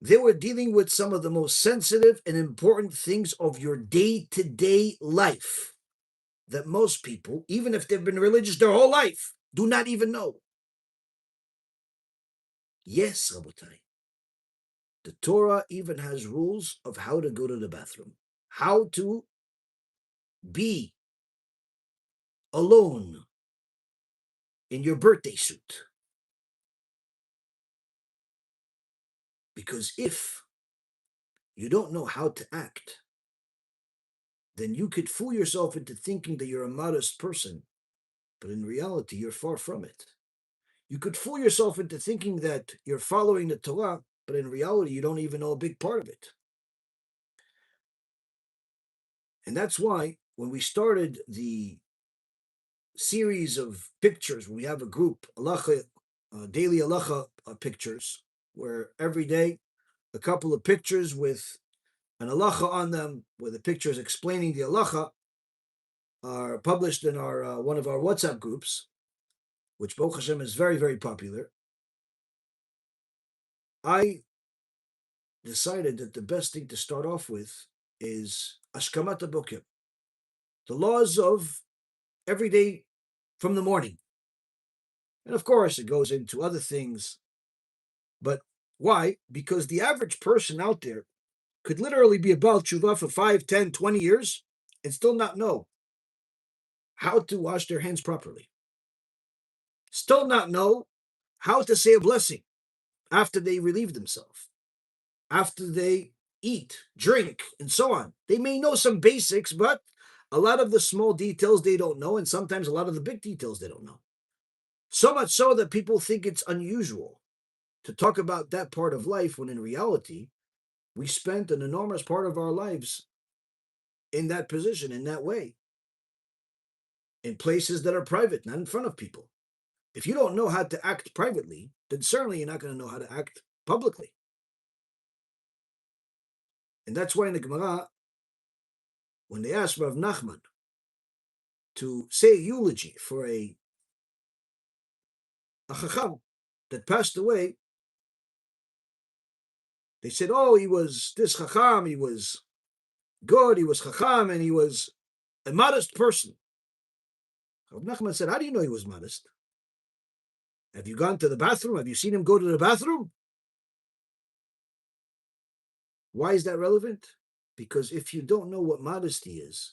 They were dealing with some of the most sensitive and important things of your day-to-day life that most people, even if they've been religious their whole life, do not even know. Yes, Rabotai. The Torah even has rules of how to go to the bathroom, how to be alone in your birthday suit. Because if you don't know how to act, then you could fool yourself into thinking that you're a modest person, but in reality, you're far from it. You could fool yourself into thinking that you're following the Torah, but in reality, you don't even know a big part of it. And that's why when we started the series of pictures, we have a group, daily halacha pictures, where every day a couple of pictures with an halacha on them, where the pictures explaining the halacha are published in our one of our WhatsApp groups, which Baruch Hashem is very, very popular. I decided that the best thing to start off with is Ashkamat HaBoker, the laws of every day from the morning. And of course, it goes into other things. But why? Because the average person out there could literally be about tshuva for 5, 10, 20 years and still not know how to wash their hands properly. Still not know how to say a blessing after they relieve themselves, after they eat, drink, and so on. They may know some basics, but a lot of the small details they don't know, and sometimes a lot of the big details they don't know. So much so that people think it's unusual to talk about that part of life when in reality, we spent an enormous part of our lives in that position, in that way, in places that are private, not in front of people. If you don't know how to act privately, then certainly you're not going to know how to act publicly. And that's why in the Gemara, when they asked Rav Nachman to say a eulogy for a chacham that passed away, they said, oh, he was this chacham, he was good, he was chacham, and he was a modest person. Rav Nachman said, how do you know he was modest? Have you gone to the bathroom? Have you seen him go to the bathroom? Why is that relevant? Because if you don't know what modesty is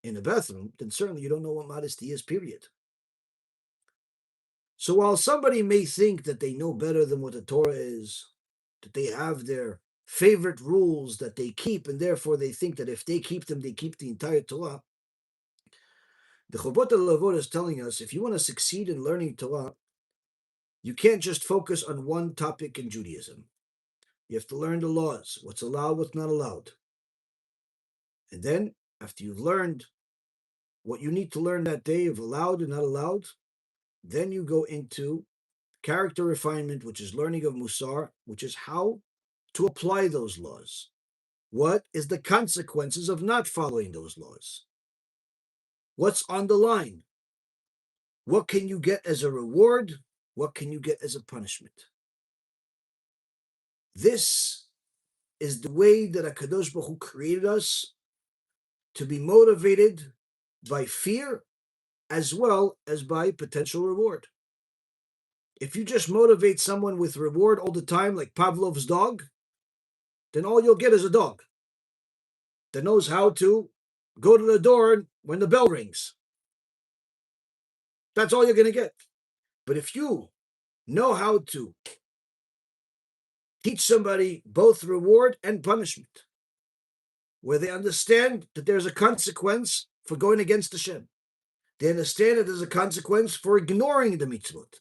in a bathroom, then certainly you don't know what modesty is, period. So while somebody may think that they know better than what the Torah is, that they have their favorite rules that they keep, and therefore they think that if they keep them, they keep the entire Torah, the Chovot Halevavot is telling us, if you want to succeed in learning Torah, you can't just focus on one topic in Judaism. You have to learn the laws, what's allowed, what's not allowed. And then, after you've learned what you need to learn that day of allowed and not allowed, then you go into character refinement, which is learning of Musar, which is how to apply those laws. What is the consequences of not following those laws? What's on the line? What can you get as a reward? What can you get as a punishment? This is the way that HaKadosh Baruch Hu created us, to be motivated by fear as well as by potential reward. If you just motivate someone with reward all the time, like Pavlov's dog, then all you'll get is a dog that knows how to go to the door when the bell rings. That's all you're going to get. But if you know how to teach somebody both reward and punishment, where they understand that there's a consequence for going against Hashem, they understand that there's a consequence for ignoring the mitzvot,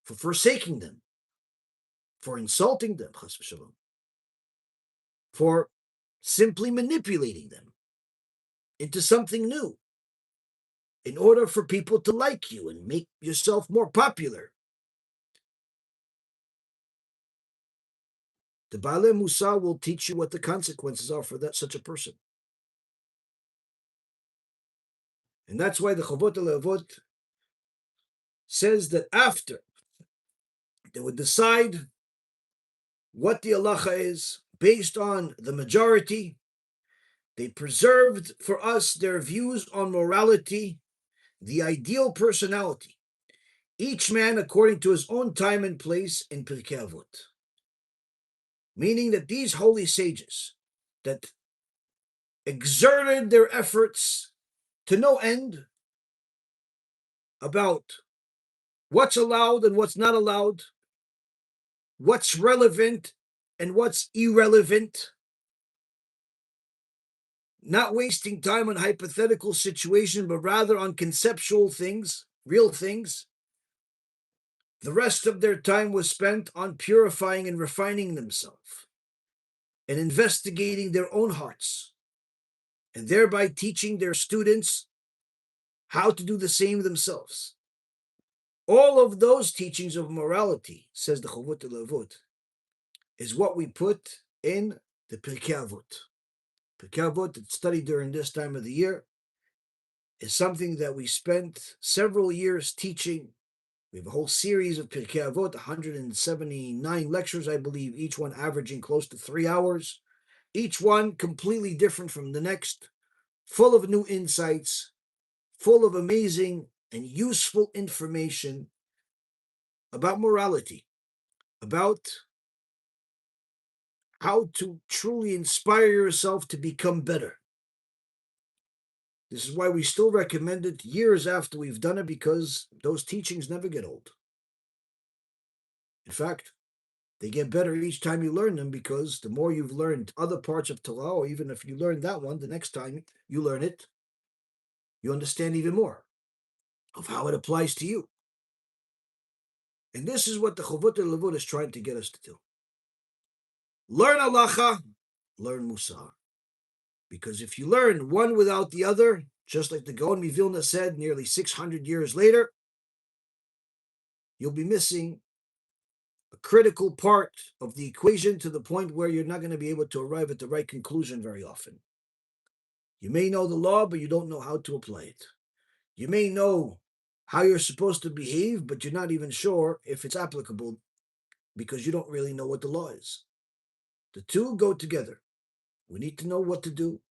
for forsaking them, for insulting them, chas v'shalom, for simply manipulating them into something new in order for people to like you and make yourself more popular. The Baalei Musar will teach you what the consequences are for that such a person. And that's why the Chovot Halevavot says that after they would decide what the halacha is based on the majority, they preserved for us their views on morality, the ideal personality. each man according to his own time and place in Pirkei Avot. Meaning that these holy sages that exerted their efforts to no end about what's allowed and what's not allowed, what's relevant and what's irrelevant, not wasting time on hypothetical situations, but rather on conceptual things, real things. The rest of their time was spent on purifying and refining themselves and investigating their own hearts, and thereby teaching their students how to do the same themselves. All of those teachings of morality, says the Chovot Halevavot, is what we put in the Pirkei Avot. Pirkei Avot, that's studied during this time of the year, is something that we spent several years teaching. We have a whole series of Pirkei Avot, 179 lectures, I believe, each one averaging close to 3 hours, each one completely different from the next, full of new insights, full of amazing and useful information about morality, about how to truly inspire yourself to become better. This is why we still recommend it years after we've done it, because those teachings never get old. In fact, they get better each time you learn them, because the more you've learned other parts of Torah, or even if you learn that one, the next time you learn it, you understand even more of how it applies to you. And this is what the Chovot Halevavot is trying to get us to do. Learn halacha, learn musar. Because if you learn one without the other, just like the Geonim Vilna said nearly 600 years later, you'll be missing a critical part of the equation, to the point where you're not going to be able to arrive at the right conclusion very often. You may know the law, but you don't know how to apply it. You may know how you're supposed to behave, but you're not even sure if it's applicable, because you don't really know what the law is. The two go together. We need to know what to do,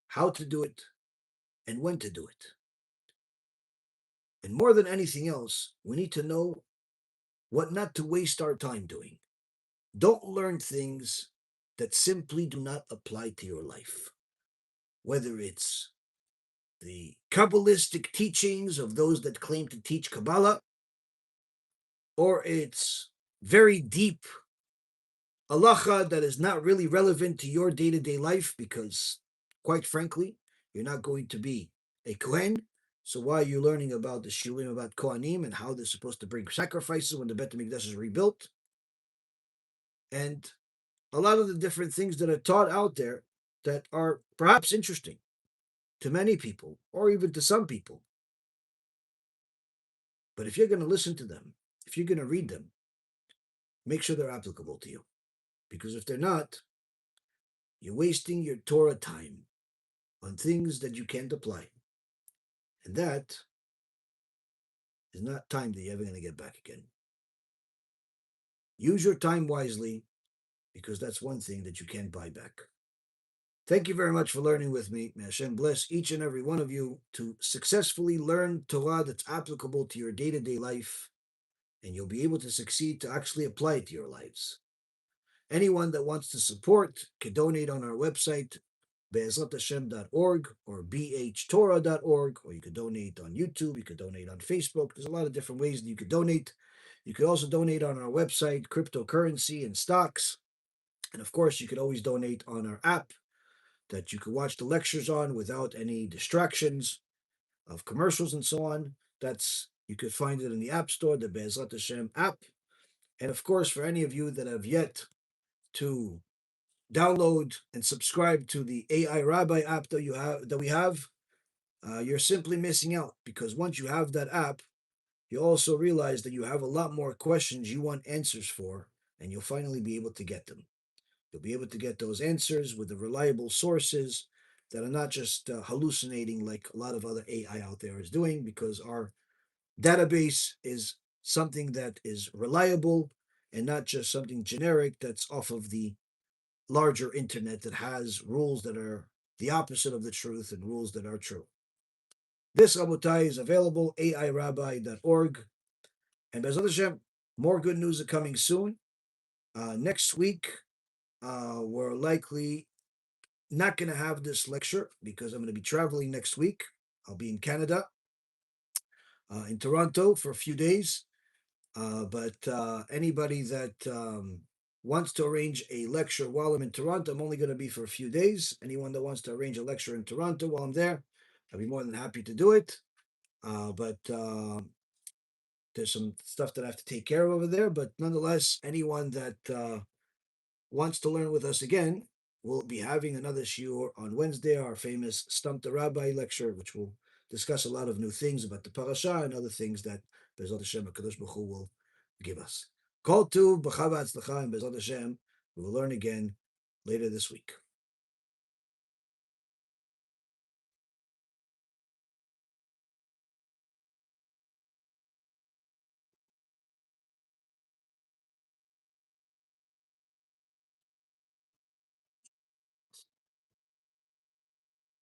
how to do it, and when to do it. And more than anything else, we need to know what not to waste our time doing. Don't learn things that simply do not apply to your life. Whether it's the Kabbalistic teachings of those that claim to teach Kabbalah, or it's very deep halacha that is not really relevant to your day-to-day life, because, quite frankly, you're not going to be a Kohen. So why are you learning about the Shiurim about Kohanim and how they're supposed to bring sacrifices when the Bet HaMikdash is rebuilt? And a lot of the different things that are taught out there that are perhaps interesting to many people, or even to some people. But if you're going to listen to them, if you're going to read them, make sure they're applicable to you. Because if they're not, you're wasting your Torah time on things that you can't apply. And that is not time that you're ever going to get back again. Use your time wisely, because that's one thing that you can't buy back. Thank you very much for learning with me. May Hashem bless each and every one of you to successfully learn Torah that's applicable to your day-to-day life, and you'll be able to succeed to actually apply it to your lives. Anyone that wants to support can donate on our website, be'ezrathashem.org or bhtorah.org, or you could donate on YouTube, you could donate on Facebook. There's a lot of different ways that you could donate. You could also donate on our website, cryptocurrency and stocks. And of course, you could always donate on our app that you could watch the lectures on without any distractions of commercials and so on. You could find it in the App Store, the Be'ezrat Hashem app. And of course, for any of you that have yet to download and subscribe to the AI Rabbi app that we have, you're simply missing out, because once you have that app, you also realize that you have a lot more questions you want answers for, and you'll finally be able to get them. You'll be able to get those answers with the reliable sources that are not just hallucinating like a lot of other AI out there is doing, because our database is something that is reliable and not just something generic that's off of the larger internet that has rules that are the opposite of the truth and rules that are true. This, Rabotai, is available, airabbi.org. And Bezrat Hashem, more good news are coming soon. Next week, we're likely not going to have this lecture because I'm going to be traveling next week. I'll be in Canada, in Toronto for a few days. But anybody that wants to arrange a lecture while I'm in Toronto, I'm only going to be for a few days. Anyone that wants to arrange a lecture in Toronto while I'm there, I'll be more than happy to do it. But there's some stuff that I have to take care of over there. But nonetheless, anyone that wants to learn with us again, we'll be having another shiur on Wednesday, our famous Stump the Rabbi lecture, which will discuss a lot of new things about the parasha and other things that Bezrat Hashem HaKadosh Baruch Hu will give us. Kol tu b'chava atzlacha, and Bezrat Hashem, we will learn again later this week.